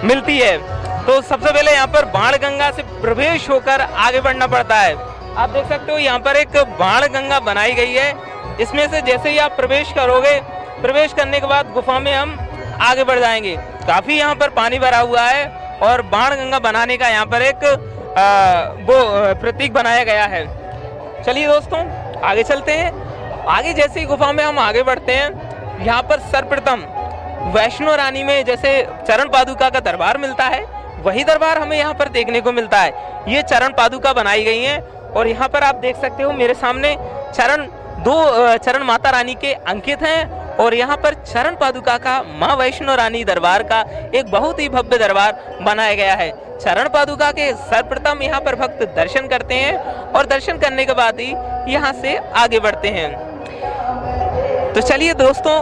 मिलती है, तो सबसे पहले यहाँ पर बाण गंगा से प्रवेश होकर आगे बढ़ना पड़ता है। आप देख सकते हो यहाँ पर एक बाण गंगा बनाई गई है, इसमें से जैसे ही आप प्रवेश करोगे, प्रवेश करने के बाद गुफा में हम आगे बढ़ जाएंगे। काफी यहाँ पर पानी भरा हुआ है और बाण गंगा बनाने का यहाँ पर एक वो प्रतीक बनाया गया है। चलिए दोस्तों, आगे चलते हैं। आगे जैसे ही गुफा में हम आगे बढ़ते हैं, यहाँ पर सर्वप्रथम वैष्णो रानी में जैसे चरण पादुका का दरबार मिलता है, वही दरबार हमें यहाँ पर देखने को मिलता है। ये चरण पादुका बनाई गई हैं और यहाँ पर आप देख सकते हो मेरे सामने दो चरण माता रानी के अंकित हैं और यहाँ पर चरण पादुका का माँ वैष्णो रानी दरबार का एक बहुत ही भव्य दरबार बनाया गया है। चरण पादुका के सर्वप्रथम यहाँ पर भक्त दर्शन करते हैं और दर्शन करने के बाद ही यहाँ से आगे बढ़ते हैं। तो चलिए दोस्तों,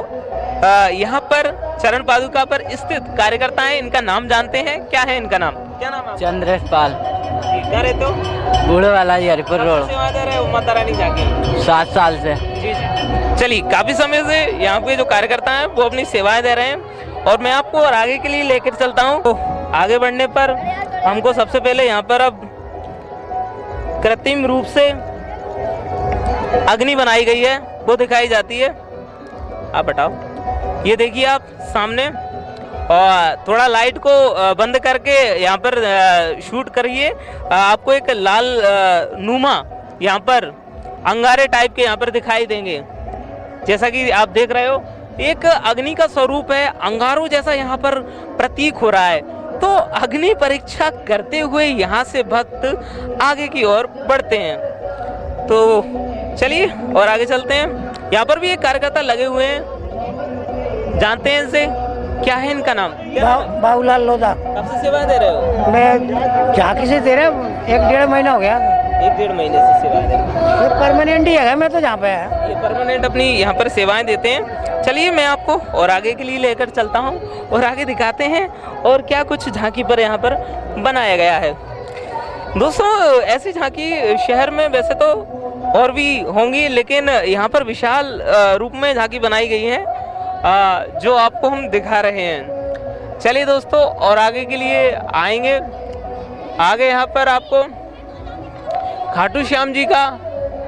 यहाँ पर चरण पादुका पर स्थित कार्यकर्ता हैं, इनका नाम जानते हैं। क्या है इनका नाम? क्या नाम है? चंद्रेश पाल। क्या रहते हो? बूढ़े वाला जी, हरिपुर रोड। सेवा दे रहे हो माता रानी झांकी? 7 साल से। जी जी। चलिए, काफी समय से यहाँ पे जो कार्यकर्ता हैं वो अपनी सेवाएं दे रहे हैं और मैं आपको और आगे के लिए लेकर चलता हूँ। तो आगे बढ़ने पर हमको सबसे पहले यहाँ पर अब कृत्रिम रूप से अग्नि बनाई गई है वो दिखाई जाती है। आप बताओ, ये देखिए आप सामने, और थोड़ा लाइट को बंद करके यहाँ पर शूट करिए। आपको एक लाल नुमा यहाँ पर अंगारे टाइप के यहाँ पर दिखाई देंगे। जैसा कि आप देख रहे हो, एक अग्नि का स्वरूप है, अंगारों जैसा यहाँ पर प्रतीक हो रहा है। तो अग्नि परीक्षा करते हुए यहाँ से भक्त आगे की ओर बढ़ते हैं। तो चलिए और आगे चलते हैं। यहाँ पर भी एक कार्यकर्ता लगे हुए हैं, जानते हैं इनसे। क्या है इनका नाम? बाबूलाल लोधा। कब से सेवा दे रहे हो? मैं झांकी से दे रहा हूँ, 1-1.5 महीना हो गया। 1-1.5 महीने से सेवा दे रहे हो? परमानेंट ही है, मैं तो जहाँ पे है। ये परमानेंट अपनी यहाँ पर सेवाएं देते हैं। चलिए, मैं आपको और आगे के लिए लेकर चलता हूँ और आगे दिखाते हैं और क्या कुछ झांकी पर यहाँ पर बनाया गया है। दोस्तों, ऐसी झांकी शहर में वैसे तो और भी होंगी, लेकिन यहाँ पर विशाल रूप में झांकी बनाई गई है जो आपको हम दिखा रहे हैं। चलिए दोस्तों, और आगे के लिए आएंगे। आगे यहाँ पर आपको खाटू श्याम जी का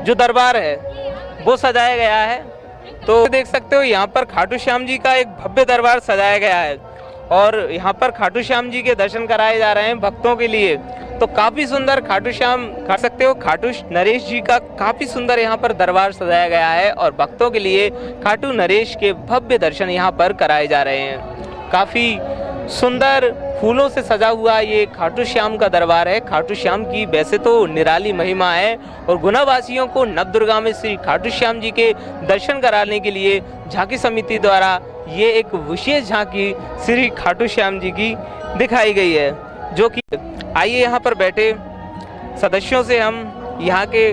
जो दरबार है वो सजाया गया है। तो देख सकते हो यहाँ पर खाटू श्याम जी का एक भव्य दरबार सजाया गया है और यहाँ पर खाटू श्याम जी के दर्शन कराए जा रहे हैं भक्तों के लिए। तो काफ़ी सुंदर खाटू श्याम खा सकते हो, खाटू नरेश जी का काफ़ी सुंदर यहाँ पर दरबार सजाया गया है और भक्तों के लिए खाटू नरेश के भव्य दर्शन यहाँ पर कराए जा रहे हैं। काफ़ी सुंदर फूलों से सजा हुआ ये खाटू श्याम का दरबार है। खाटू श्याम की वैसे तो निराली महिमा है और गुनावासियों को नवदुर्गा में श्री खाटू श्याम जी के दर्शन कराने के लिए झांकी समिति द्वारा ये एक विशेष झांकी श्री खाटू श्याम जी की दिखाई गई है। जो कि आइए यहाँ पर बैठे सदस्यों से हम यहाँ के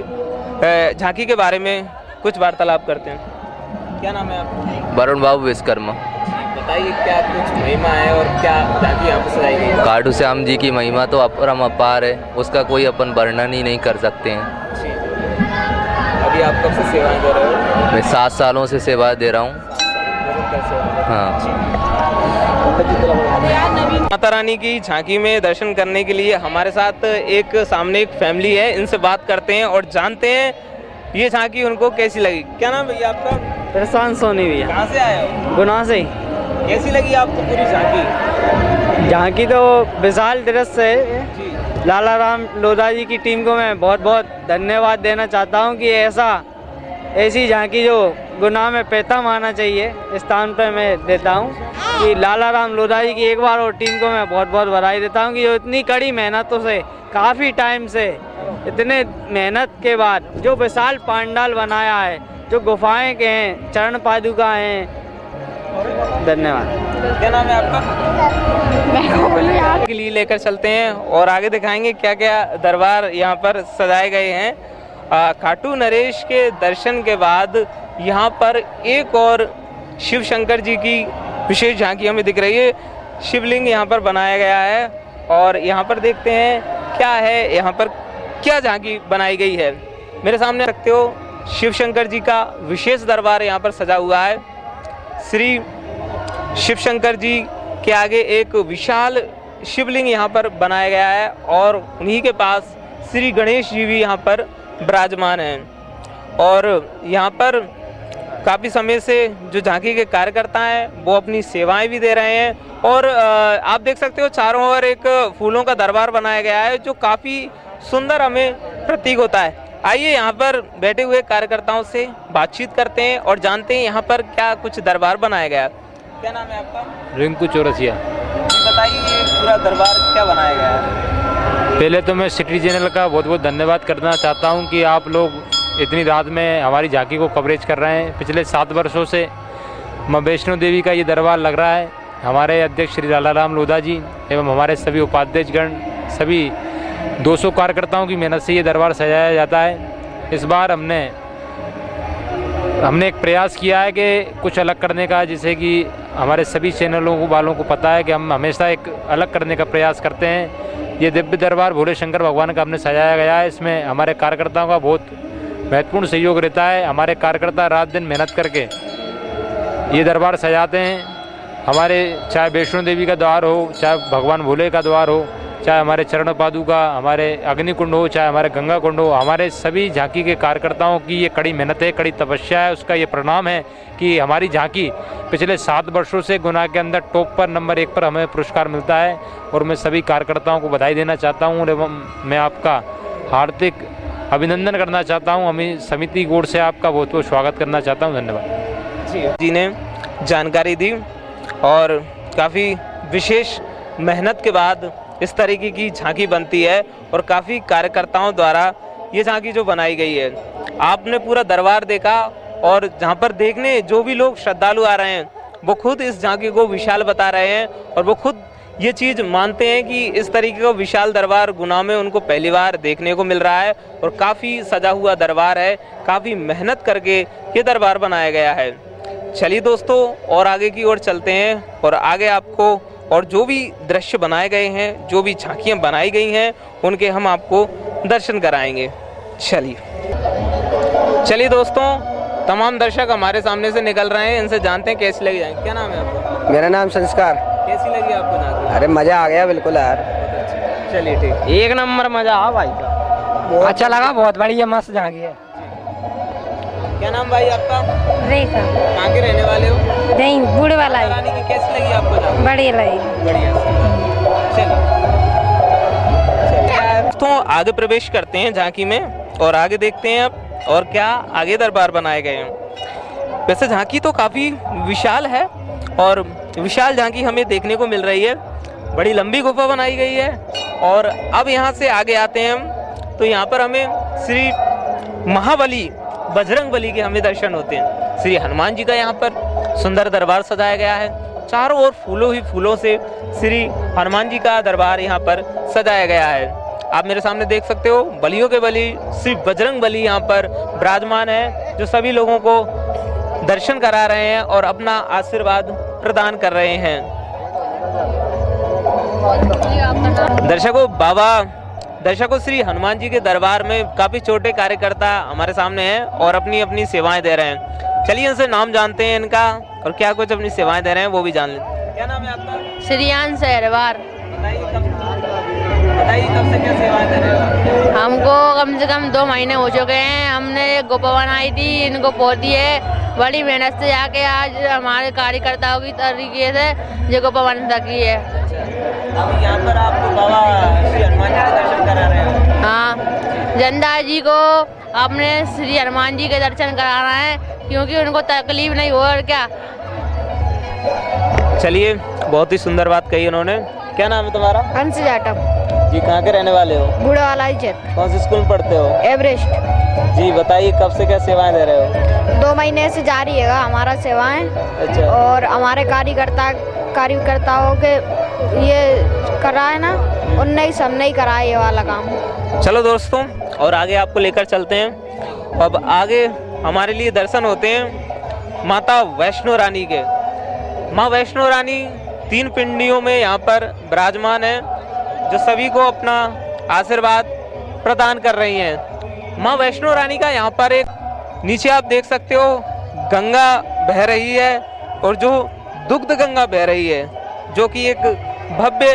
झांकी के बारे में कुछ वार्तालाप करते हैं। क्या नाम है आपका? वरुण बाबू विश्वकर्मा। बताइए क्या कुछ महिमा है और क्या झांकी यहाँ पर सजाई गई है? खाटू श्याम जी की महिमा तो अपरम अपार है, उसका कोई अपन वर्णन ही नहीं कर सकते हैं। अभी आप कब से सेवाएं दे रहे हो? मैं 7 सालों से सेवा दे रहा हूँ। अंदर से। हाँ। माता रानी की झांकी में दर्शन करने के लिए हमारे साथ एक सामने एक फैमिली है, इनसे बात करते हैं और जानते हैं ये झांकी उनको कैसी लगी। क्या नाम भैया आपका? प्रशांत सोनी भैया। कहाँ से आए हो? गुना से। कैसी लगी आपको पूरी झांकी? झांकी तो विशाल दृश्य है। लाला राम लोधा जी की टीम को मैं बहुत बहुत धन्यवाद देना चाहता हूँ कि ऐसी झांकी जो गुना में पैता माना चाहिए, इस स्थान पर मैं देता हूँ कि लाला राम लोधा जी की एक बार और टीम को मैं बहुत बहुत बधाई देता हूँ कि जो इतनी कड़ी मेहनतों से काफ़ी टाइम से इतने मेहनत के बाद जो विशाल पांडाल बनाया है, जो गुफाएं के हैं, चरण पादुका हैं। धन्यवाद। क्या नाम है आपका? के लिए लेकर चलते हैं और आगे दिखाएंगे क्या क्या दरबार यहाँ पर सजाए गए हैं। खाटू नरेश के दर्शन के बाद यहाँ पर एक और शिव शंकर जी की विशेष झांकी हमें दिख रही है। शिवलिंग यहाँ पर बनाया गया है और यहाँ पर देखते हैं क्या है, यहाँ पर क्या झांकी बनाई गई है। मेरे सामने रखते हो शिव शंकर जी का विशेष दरबार यहाँ पर सजा हुआ है। श्री शिव शंकर जी के आगे एक विशाल शिवलिंग यहाँ पर बनाया गया है और उन्हीं के पास श्री गणेश जी भी यहाँ पर विराजमान हैं। और यहाँ पर काफ़ी समय से जो झांकी के कार्यकर्ता हैं वो अपनी सेवाएं भी दे रहे हैं और आप देख सकते हो चारों ओर एक फूलों का दरबार बनाया गया है जो काफ़ी सुंदर हमें प्रतीक होता है। आइए यहाँ पर बैठे हुए कार्यकर्ताओं से बातचीत करते हैं और जानते हैं यहाँ पर क्या कुछ दरबार बनाया गया। क्या नाम है आपका? रिंकू चौरसिया। बताइए ये पूरा दरबार क्या बनाया गया है? पहले तो मैं सिटी चैनल का बहुत बहुत धन्यवाद करना चाहता हूं कि आप लोग इतनी रात में हमारी झांकी को कवरेज कर रहे हैं। पिछले 7 वर्षों से माँ वैष्णो देवी का ये दरबार लग रहा है। हमारे अध्यक्ष श्री लाला राम लोधा जी एवं हमारे सभी उपाध्यक्षगण, सभी 200 कार्यकर्ताओं की मेहनत से ये दरबार सजाया जाता है। इस बार हमने एक प्रयास किया है कि कुछ अलग करने का, जिसे कि हमारे सभी चैनलों वालों को पता है कि हम हमेशा एक अलग करने का प्रयास करते हैं। ये दिव्य दरबार भोले शंकर भगवान का हमने सजाया गया है। इसमें हमारे कार्यकर्ताओं का बहुत महत्वपूर्ण सहयोग रहता है। हमारे कार्यकर्ता रात दिन मेहनत करके ये दरबार सजाते हैं। हमारे चाहे वैष्णो देवी का द्वार हो, चाहे भगवान भोले का द्वार हो, चाहे हमारे चरण पादुका, हमारे अग्निकुंड हो, चाहे हमारे गंगा कुंड हो, हमारे सभी झांकी के कार्यकर्ताओं की ये कड़ी मेहनत है, कड़ी तपस्या है। उसका ये प्रणाम है कि हमारी झांकी पिछले 7 वर्षों से गुना के अंदर टॉप पर नंबर 1 पर हमें पुरस्कार मिलता है और मैं सभी कार्यकर्ताओं को बधाई देना चाहता हूँ एवं मैं आपका हार्दिक अभिनंदन करना चाहता हूँ। हमें समिति गोड़ से आपका बहुत बहुत स्वागत करना चाहता हूँ। धन्यवाद। जी ने जानकारी दी और काफ़ी विशेष मेहनत के बाद इस तरीके की झांकी बनती है और काफ़ी कार्यकर्ताओं द्वारा ये झांकी जो बनाई गई है। आपने पूरा दरबार देखा और जहाँ पर देखने जो भी लोग श्रद्धालु आ रहे हैं वो खुद इस झांकी को विशाल बता रहे हैं और वो खुद ये चीज़ मानते हैं कि इस तरीके का विशाल दरबार गुना में उनको पहली बार देखने को मिल रहा है और काफ़ी सजा हुआ दरबार है। काफ़ी मेहनत करके ये दरबार बनाया गया है। चलिए दोस्तों और आगे की ओर चलते हैं और आगे आपको और जो भी दृश्य बनाए गए हैं, जो भी झांकियाँ बनाई गई हैं, उनके हम आपको दर्शन कराएंगे। चलिए दोस्तों, तमाम दर्शक हमारे सामने से निकल रहे हैं, इनसे जानते हैं कैसी लगी झांकी। क्या नाम है आपका? मेरा नाम संस्कार। कैसी लगी आपको झांकी? अरे मजा आ गया बिल्कुल यार। चलिए ठीक, एक नंबर मजा आ भाई का, अच्छा लगा, बहुत बढ़िया मस्त झांकी है। क्या नाम भाई आपका? रेखा। कहाँ के रहने वाले हो? नहीं, बूढ़े वाला है। रानी की कैसी लगी आपको झांकी? बढ़िया लगी। बढ़िया। दोस्तों आगे प्रवेश करते हैं झांकी में और आगे देखते हैं अब और क्या आगे दरबार बनाए गए हैं। वैसे झांकी तो काफ़ी विशाल है और विशाल झांकी हमें देखने को मिल रही है। बड़ी लंबी गुफा बनाई गई है और अब यहाँ से आगे आते हैं हम तो यहाँ पर हमें श्री महाबली बजरंगबली के हमें दर्शन होते हैं। श्री हनुमान जी का यहाँ पर सुंदर दरबार सजाया गया है। चारों ओर फूलों ही फूलों से श्री हनुमान जी का दरबार यहाँ पर सजाया गया है। आप मेरे सामने देख सकते हो बलियों के बली श्री बजरंगबली यहाँ पर विराजमान है, जो सभी लोगों को दर्शन करा रहे हैं और अपना आशीर्वाद प्रदान कर रहे हैं। दर्शकों श्री हनुमान जी के दरबार में काफ़ी छोटे कार्यकर्ता हमारे सामने हैं और अपनी अपनी सेवाएं दे रहे हैं। चलिए इनसे नाम जानते हैं इनका। और क्या कुछ अपनी सेवाएं दे रहे हैं वो भी जान लेते हैं। क्या नाम है आपका? श्रियान सहरवार। बताइए कब से क्या सेवाएं दे रहे हो? हमको कम से कम 2 महीने हो चुके हैं। हमने एक गोपा बनाई थी, इनको पोती है, बड़ी मेहनत से जाके आज हमारे कार्यकर्ताओं की तरीके से ये गोपा बन सकी है। अब यहाँ पर आपको बाबा श्री हनुमान जी के दर्शन करा रहे हो? हाँ, जनता जी को अपने श्री हनुमान जी के दर्शन कराना है क्योंकि उनको तकलीफ नहीं हो। और क्या। चलिए, बहुत ही सुंदर बात कही उन्होंने। क्या नाम है तुम्हारा? हंस जाटम जी, कहाँ के रहने वाले हो? बूढ़ा वाला ही क्षेत्र। कौन से स्कूल में पढ़ते हो? एवरेस्ट। जी, बताइए कब से क्या सेवाएं दे रहे हो? 2 महीने से जारी है हमारा सेवाएं। अच्छा। और हमारे कार्यकर्ताओं के ये करा है ना, उनने ही सबने ही करा ये वाला काम। चलो दोस्तों, और आगे आपको लेकर चलते हैं। अब आगे हमारे लिए दर्शन होते हैं माता वैष्णो रानी के। माँ वैष्णो रानी 3 पिंडियों में यहाँ पर विराजमान है, जो सभी को अपना आशीर्वाद प्रदान कर रही हैं। माँ वैष्णो रानी का यहाँ पर एक नीचे आप देख सकते हो गंगा बह रही है, और जो दुग्ध गंगा बह रही है, जो कि एक भव्य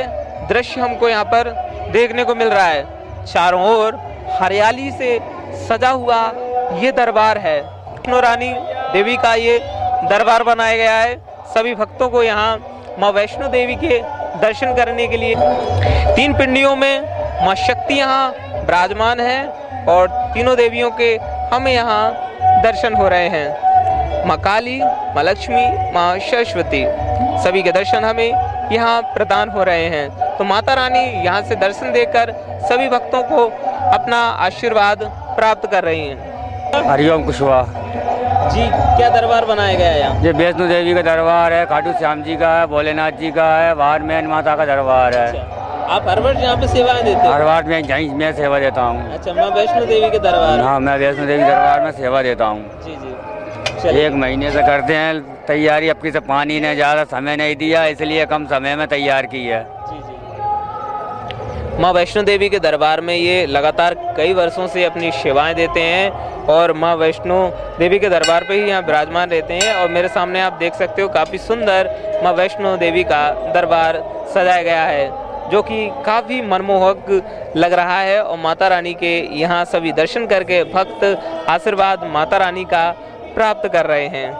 दृश्य हमको यहाँ पर देखने को मिल रहा है। चारों ओर हरियाली से सजा हुआ ये दरबार है। वैष्णो रानी देवी का ये दरबार बनाया गया है। सभी भक्तों को यहाँ माँ वैष्णो देवी के दर्शन करने के लिए 3 पिंडियों में माँ शक्ति यहाँ विराजमान है, और तीनों देवियों के हमें यहाँ दर्शन हो रहे हैं। माँ काली, माँ लक्ष्मी, माँ सरस्वती, सभी के दर्शन हमें यहाँ प्रदान हो रहे हैं। तो माता रानी यहाँ से दर्शन देकर सभी भक्तों को अपना आशीर्वाद प्राप्त कर रही हैं। हरिओम कुशवाहा जी, क्या दरबार बनाया गया है यहाँ? ये वैष्णो देवी का दरबार है, खाटू श्याम जी का है, भोलेनाथ जी का है, बाहर मैन माता का दरबार है। अच्छा। आप हर वर्ष यहाँ पे सेवाएं देते हो? हर बार मैं सेवा देता हूँ। अच्छा, माँ वैष्णो देवी के दरबार? हाँ, मैं वैष्णो देवी दरबार में सेवा देता हूँ। जी जी। 1 महीने से करते हैं तैयारी। अब किसी पानी ने ज़्यादा समय नहीं दिया, इसलिए कम समय में तैयार की है। माँ वैष्णो देवी के दरबार में ये लगातार कई वर्षों से अपनी सेवाएं देते हैं, और माँ वैष्णो देवी के दरबार पे ही यहाँ विराजमान रहते हैं। और मेरे सामने आप देख सकते हो काफ़ी सुंदर माँ वैष्णो देवी का दरबार सजाया गया है, जो कि काफ़ी मनमोहक लग रहा है। और माता रानी के यहाँ सभी दर्शन करके भक्त आशीर्वाद माता रानी का प्राप्त कर रहे हैं।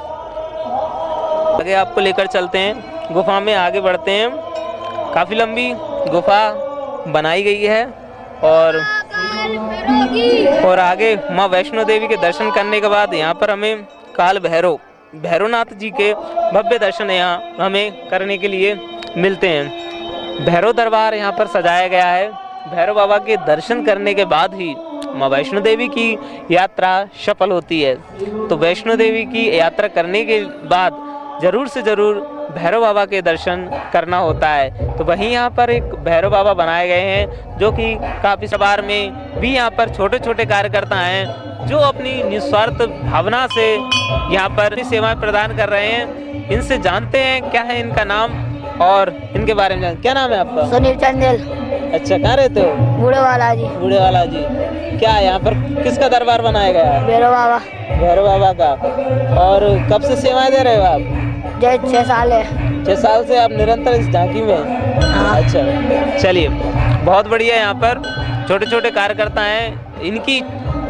आगे आपको लेकर चलते हैं, गुफा में आगे बढ़ते हैं। काफ़ी लंबी गुफा बनाई गई है, और आगे माँ वैष्णो देवी के दर्शन करने के बाद यहाँ पर हमें काल भैरवनाथ जी के भव्य दर्शन यहाँ हमें करने के लिए मिलते हैं। भैरव दरबार यहाँ पर सजाया गया है। भैरव बाबा के दर्शन करने के बाद ही माँ वैष्णो देवी की यात्रा सफल होती है। तो वैष्णो देवी की यात्रा करने के बाद जरूर से जरूर भैरव बाबा के दर्शन करना होता है। तो वहीं यहाँ पर एक भैरव बाबा बनाए गए हैं, जो कि काफ़ी दरबार में भी यहाँ पर छोटे छोटे कार्यकर्ता हैं, जो अपनी निस्वार्थ भावना से यहाँ पर सेवाएं प्रदान कर रहे हैं। इनसे जानते हैं क्या है इनका नाम और इनके बारे में। क्या नाम है आपका? सुनील चंदेल। अच्छा, कहाँ रहते हो? बूढ़े वाला जी। बूढ़े वाला जी। क्या यहाँ पर किसका दरबार बनाया गया है? भैरव बाबा। भैरव बाबा का। और कब से सेवाएं दे रहे हो आप? 6 साल है। 6 साल से आप निरंतर इस झांकी में? हाँ। अच्छा, चलिए, बहुत बढ़िया। यहाँ पर छोटे छोटे कार्यकर्ता हैं। इनकी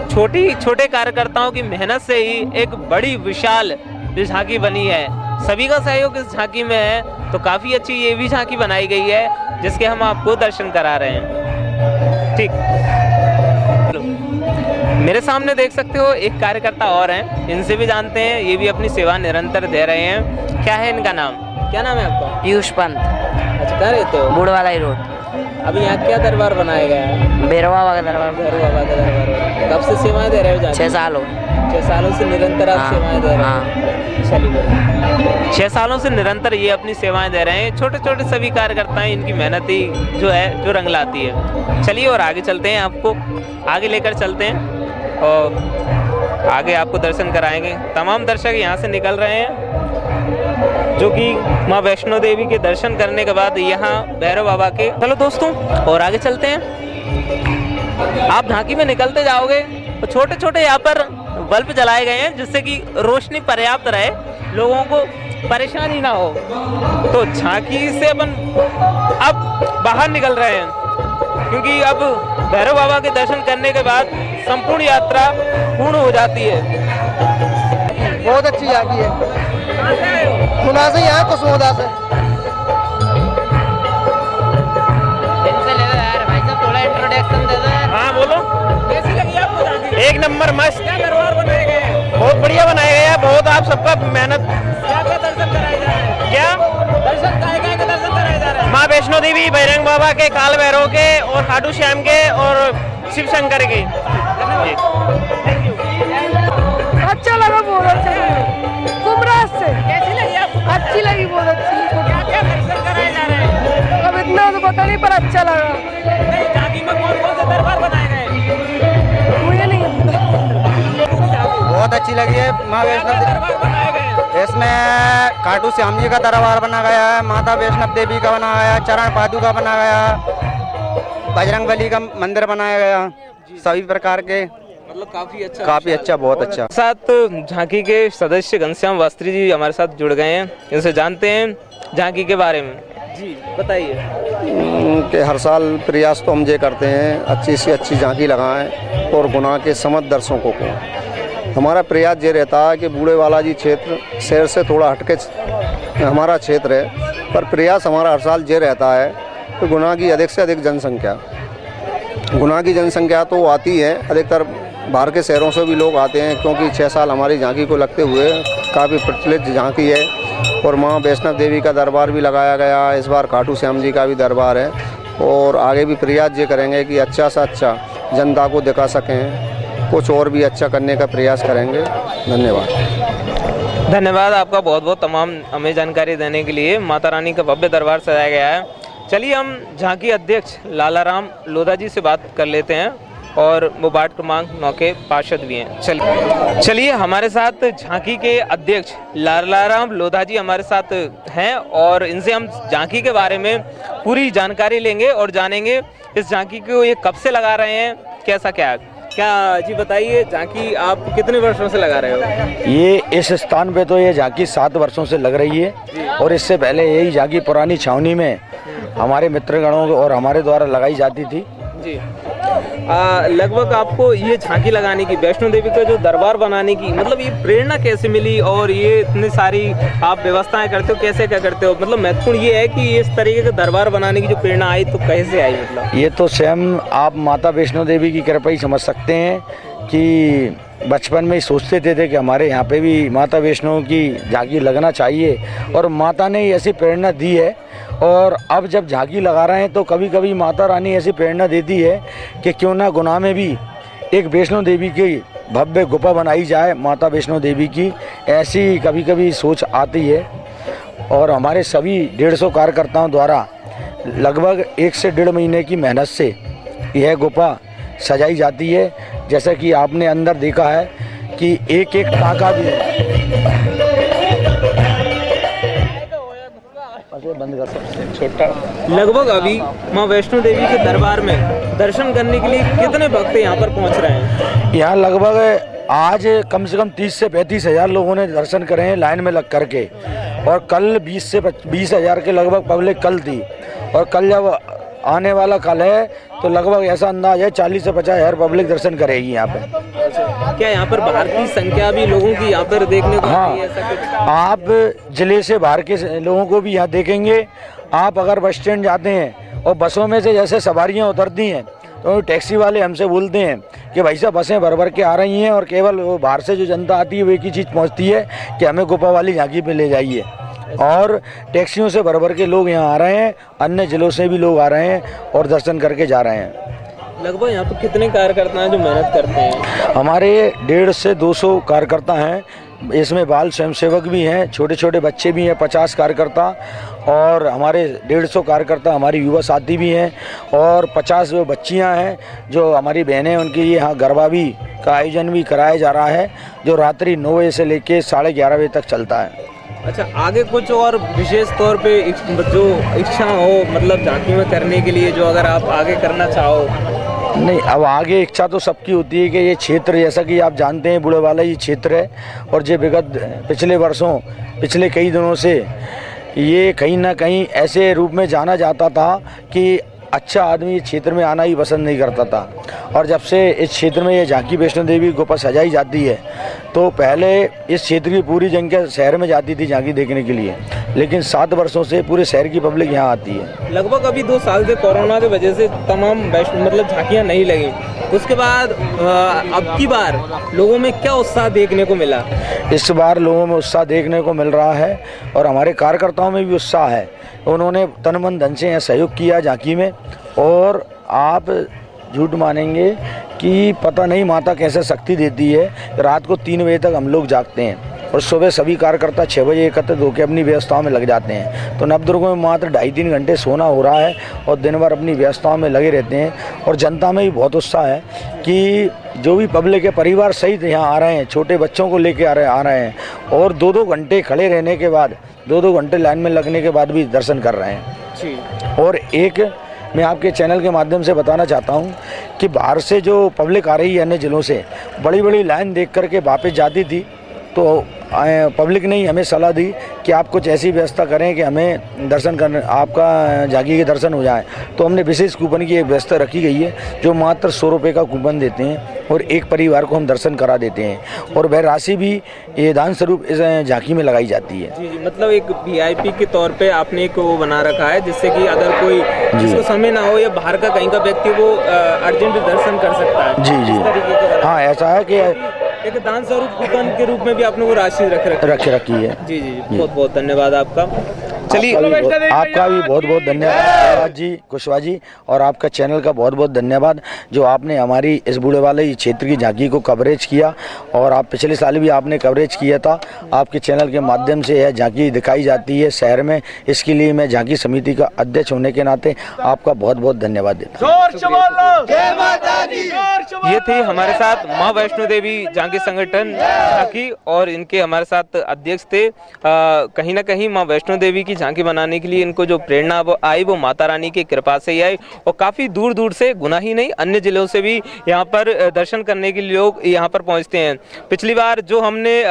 छोटे कार्यकर्ताओं की मेहनत से ही एक बड़ी विशाल झांकी बनी है। सभी का सहयोग इस झांकी में है। तो काफ़ी अच्छी ये भी झांकी बनाई गई है, जिसके हम आपको दर्शन करा रहे हैं। ठीक, मेरे सामने देख सकते हो एक कार्यकर्ता और हैं, इनसे भी जानते हैं। ये भी अपनी सेवा निरंतर दे रहे हैं। क्या है इनका नाम? क्या नाम है आपका? पीयूष पंत। अच्छा, कहाँ रहते हो? बूढ़वाला ही रोड। अभी यहाँ क्या दरबार बनाया गया है? भैरव बाबा का दरबार। भैरव बाबा का दरबार। कब से सेवाएं दे रहे हो? 6 साल हो। 6 सालों से निरंतर आप सेवाएं दे रहे हैं? चलिए, 6 सालों से निरंतर ये अपनी सेवाएं दे रहे हैं। छोटे छोटे सभी कार्यकर्ता हैं, इनकी मेहनत ही जो है जो रंग लाती है। चलिए, और आगे चलते हैं, आपको आगे लेकर चलते हैं और आगे आपको दर्शन कराएंगे। तमाम दर्शक यहाँ से निकल रहे हैं, जो कि माँ वैष्णो देवी के दर्शन करने के बाद यहाँ भैरव बाबा के। चलो दोस्तों, और आगे चलते हैं। आप झांकी में निकलते जाओगे तो छोटे छोटे यहाँ पर बल्ब जलाए गए हैं, जिससे कि रोशनी पर्याप्त रहे, लोगों को परेशानी ना हो। तो झांकी से अपन अब बाहर निकल रहे हैं, क्योंकि अब भैरव बाबा के दर्शन करने के बाद संपूर्ण यात्रा पूर्ण हो जाती है। बहुत अच्छी झांकी है। गुना से यहाँ कुसमोदा से। हाँ बोलो, कैसी लगी आपको झांकी? एक नंबर मस्त, क्या दरबार बनाए गए हैं? बहुत बढ़िया बनाए गए हैं, बहुत आप सबका मेहनत। क्या क्या दर्शन कराए जा रहे हैं? क्या दर्शन के दर्शन कराए जा रहे हैं? माँ वैष्णो देवी, बजरंग बाबा के, काल भैरव के और खाटू श्याम के और शिव शंकर के। अच्छा लगा, बहुत अच्छा लगा। कुमराज से कैसी लगी आपको? अच्छी लगी, बहुत अच्छी। क्या क्या दर्शन कराए जा रहे हैं? अब इतना तो पता नहीं, पर अच्छा लगा। झांकी में कौन कौन से दरबार बनाए गए? मुझे नहीं बहुत अच्छी लगी है माँ वैष्णो देवी। इसमें खाटू श्याम जी का दरबार बना गया है, माता वैष्णो देवी का बनाया गया, चरण पादुका बना गया, बजरंगबली का मंदिर बनाया गया, सभी प्रकार के, मतलब काफी अच्छा बहुत अच्छा। साथ झांकी के सदस्य घनश्याम वास्त्री जी हमारे साथ जुड़ गए हैं, इनसे जानते हैं झांकी के बारे में। जी बताइए। कि हर साल प्रयास तो हम ये करते हैं अच्छी से अच्छी झांकी लगाएं और गुना के समस्त दर्शकों को। हमारा प्रयास ये रहता है कि बूढ़े बालाजी क्षेत्र शहर से थोड़ा हटके हमारा क्षेत्र है, पर प्रयास हमारा हर साल ये रहता है कि गुना की अधिक से अधिक जनसंख्या, गुना की जनसंख्या तो आती है, अधिकतर बाहर के शहरों से भी लोग आते हैं, क्योंकि 6 साल हमारी झांकी को लगते हुए काफ़ी प्रचलित झांकी है। और माँ वैष्णो देवी का दरबार भी लगाया गया, इस बार खाटू श्याम जी का भी दरबार है, और आगे भी प्रयास ये करेंगे कि अच्छा से अच्छा जनता को दिखा सकें, कुछ और भी अच्छा करने का प्रयास करेंगे। धन्यवाद। धन्यवाद आपका बहुत बहुत तमाम हमें जानकारी देने के लिए। माता रानी का भव्य दरबार सजाया गया है। चलिए हम झांकी अध्यक्ष लालाराम लोधा जी से बात कर लेते हैं, और वो वार्ड क्रमांक 9 के पार्षद भी हैं। चलिए हमारे साथ झांकी के अध्यक्ष लालाराम लोधा जी हमारे साथ हैं, और इनसे हम झांकी के बारे में पूरी जानकारी लेंगे और जानेंगे इस झांकी को ये कब से लगा रहे हैं, कैसा क्या है। क्या जी बताइए, झांकी आप कितने वर्षों से लगा रहे हो? ये इस स्थान पे तो ये झांकी 7 वर्षों से लग रही है, और इससे पहले यही झांकी पुरानी छावनी में हमारे मित्रगणों और हमारे द्वारा लगाई जाती थी जी। लगभग आपको ये झांकी लगाने की, वैष्णो देवी का जो दरबार बनाने की, मतलब ये प्रेरणा कैसे मिली, और ये इतनी सारी आप व्यवस्थाएं करते हो, कैसे क्या करते हो? मतलब महत्वपूर्ण ये है कि इस तरीके का दरबार बनाने की जो प्रेरणा आई तो कैसे आई? मतलब ये तो स्वयं आप माता वैष्णो देवी की कृपा ही समझ सकते हैं कि बचपन में ही सोचते थे कि हमारे यहाँ पे भी माता वैष्णो की झांकी लगना चाहिए, और माता ने ऐसी प्रेरणा दी है। और अब जब झांकी लगा रहे हैं तो कभी कभी माता रानी ऐसी प्रेरणा देती है कि क्यों ना गुना में भी एक वैष्णो देवी की भव्य गुफा बनाई जाए, माता वैष्णो देवी की, ऐसी कभी कभी सोच आती है। और हमारे सभी 150 कार्यकर्ताओं द्वारा लगभग 1 से 1.5 महीने की मेहनत से यह गुफा सजाई जाती है। जैसा कि आपने अंदर देखा है कि एक एक टाका भी बंद कर सकते छोटा। लगभग अभी माँ वैष्णो देवी के दरबार में दर्शन करने के लिए कितने भक्त यहाँ पर पहुँच रहे हैं? यहाँ लगभग आज कम से कम 30 से 35 हज़ार लोगों ने दर्शन करे हैं लाइन में लग करके, और कल 20 से 20 हज़ार के लगभग पब्लिक कल थी, और कल जब आने वाला कल है तो लगभग ऐसा अंदाज है 40 से 50 हज़ार पब्लिक दर्शन करेगी यहाँ पे। क्या यहाँ पर बाहर की संख्या भी लोगों की यहाँ पर देखने को हाँ, ऐसा कुछ? आप जिले से बाहर के लोगों को भी यहाँ देखेंगे। आप अगर बस स्टैंड जाते हैं और बसों में से जैसे सवारियाँ उतरती हैं तो टैक्सी वाले हमसे बोलते हैं कि भाई साहब बसें भर भर के आ रही हैं, और केवल वो बाहर से जो जनता आती है वो एक ही चीज़ पहुँचती है कि हमें गोपा वाली झांकी पे ले जाइए। और टैक्सियों से भर भर के लोग यहाँ आ रहे हैं, अन्य जिलों से भी लोग आ रहे हैं और दर्शन करके जा रहे हैं। लगभग यहाँ पर कितने कार्यकर्ता हैं जो मेहनत करते हैं? हमारे 150 से 200 कार्यकर्ता हैं, इसमें बाल स्वयंसेवक भी हैं, छोटे छोटे बच्चे भी हैं, 50 कार्यकर्ता, और हमारे 150 कार्यकर्ता हमारी युवा साथी भी हैं, और 50 बच्चियां हैं जो हमारी बहनें, उनकी यहाँ गरबा भी का आयोजन भी कराया जा रहा है, जो रात्रि 9 बजे से लेकर 11:30 बजे तक चलता है। अच्छा, आगे कुछ और विशेष तौर पे जो इच्छा हो, मतलब झांकी में करने के लिए, जो अगर आप आगे करना चाहो नहीं, अब आगे इच्छा तो सबकी होती है कि ये क्षेत्र, जैसा कि आप जानते हैं, बूढ़े वाला ये क्षेत्र है और जो विगत पिछले कई दिनों से ये कहीं ना कहीं ऐसे रूप में जाना जाता था कि अच्छा आदमी इस क्षेत्र में आना ही पसंद नहीं करता था। और जब से इस क्षेत्र में ये झांकी वैष्णो देवी गुफा सजाई जाती है तो पहले इस क्षेत्र की पूरी जनता शहर में जाती थी झांकी देखने के लिए, लेकिन 7 वर्षों से पूरे शहर की पब्लिक यहाँ आती है। लगभग अभी 2 साल से कोरोना की वजह से तमाम मतलब झांकियाँ नहीं लगी, उसके बाद अब की बार लोगों में क्या उत्साह देखने को मिला? इस बार लोगों में उत्साह देखने को मिल रहा है और हमारे कार्यकर्ताओं में भी उत्साह है। उन्होंने तन मन धन से यहाँ सहयोग किया झांकी में, और आप झूठ मानेंगे कि पता नहीं माता कैसे शक्ति देती है। रात को 3 बजे तक हम लोग जागते हैं और सुबह सभी कार्यकर्ता 6 बजे एकत्रित होकर अपनी व्यवस्थाओं में लग जाते हैं। तो नवदुर्ग में मात्र 2.5-3 घंटे सोना हो रहा है और दिन भर अपनी व्यवस्थाओं में लगे रहते हैं। और जनता में भी बहुत उत्साह है कि जो भी पब्लिक है परिवार सहित यहाँ आ रहे हैं, छोटे बच्चों को लेके आ रहे हैं और 2-2 घंटे खड़े रहने के बाद, 2-2 घंटे लाइन में लगने के बाद भी दर्शन कर रहे हैं। और एक मैं आपके चैनल के माध्यम से बताना चाहता हूँ कि बाहर से जो पब्लिक आ रही है अन्य ज़िलों से, बड़ी बड़ी लाइन देख कर के वापस जाती थी, तो पब्लिक ने ही हमें सलाह दी कि आप कुछ ऐसी व्यवस्था करें कि हमें दर्शन करने, आपका झांकी के दर्शन हो जाए। तो हमने विशेष कूपन की एक व्यवस्था रखी गई है जो मात्र 100 रुपये का कूपन देते हैं और एक परिवार को हम दर्शन करा देते हैं और वह राशि भी ये दान स्वरूप इस झांकी में लगाई जाती है। जी, मतलब एक VIP के तौर पे आपने एक वो बना रखा है जिससे कि अगर कोई जिसको समय ना हो या बाहर का कहीं का व्यक्ति वो अर्जेंट दर्शन कर सकता है। जी, हाँ, ऐसा है कि एक दान स्वरूप कूपन के रूप में भी आपने वो राशि रख रखी है। जी, बहुत बहुत धन्यवाद आपका। चलिए, आपका भी बहुत बहुत धन्यवाद जी कुशवाहा जी, और आपका चैनल का बहुत बहुत धन्यवाद जो आपने हमारी इस बूढ़े वाले क्षेत्र की झांकी को कवरेज किया। और आप पिछले साल भी आपने कवरेज किया था। आपके चैनल के माध्यम से यह झांकी दिखाई जाती है शहर में, इसके लिए मैं झांकी समिति का अध्यक्ष होने के नाते आपका बहुत बहुत धन्यवाद देता हूँ। ये थे हमारे साथ माँ वैष्णो देवी झांकी संगठन झांकी और इनके हमारे साथ अध्यक्ष थे। कहीं ना कहीं माँ वैष्णो देवी की झांकी बनाने के लिए इनको जो प्रेरणा आई वो माता रानी की कृपा से ही आई और काफ़ी दूर दूर से, गुना ही नहीं अन्य जिलों से भी यहाँ पर दर्शन करने के लिए लोग यहाँ पर पहुँचते हैं। पिछली बार जो हमने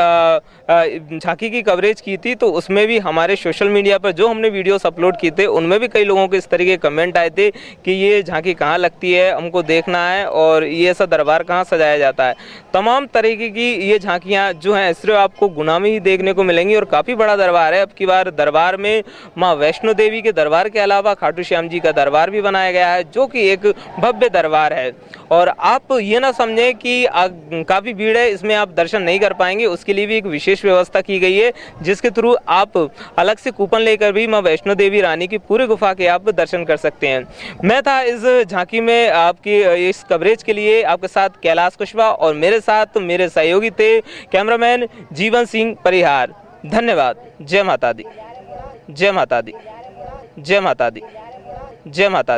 झांकी की कवरेज की थी तो उसमें भी हमारे सोशल मीडिया पर जो हमने वीडियोस अपलोड किए थे उनमें भी कई लोगों के इस तरीके कमेंट आए थे कि ये झांकी कहाँ लगती है, हमको देखना है और ये ऐसा दरबार कहाँ सजाया जाता है। तमाम तरीके की ये झांकियाँ जो हैं सिर्फ आपको गुना में ही देखने को मिलेंगी और काफ़ी बड़ा दरबार है। अब की बार दरबार में माँ वैष्णो देवी के दरबार के अलावा खाटू श्याम जी का दरबार भी बनाया गया है जो कि एक भव्य दरबार है। और आप ये ना समझें कि काफ़ी भीड़ है इसमें आप दर्शन नहीं कर पाएंगे, उसके लिए भी एक विशेष व्यवस्था की गई है जिसके थ्रू आप अलग से कूपन लेकर भी माँ वैष्णो देवी रानी की पूरी गुफा के आप दर्शन कर सकते हैं। मैं था इस झांकी में आपकी इस कवरेज के लिए आपके साथ कैलाश कुशवाहा और मेरे साथ मेरे सहयोगी थे कैमरामैन जीवन सिंह परिहार। धन्यवाद। जय माता दी, जय माता दी, जय माता दी, जय माता दी।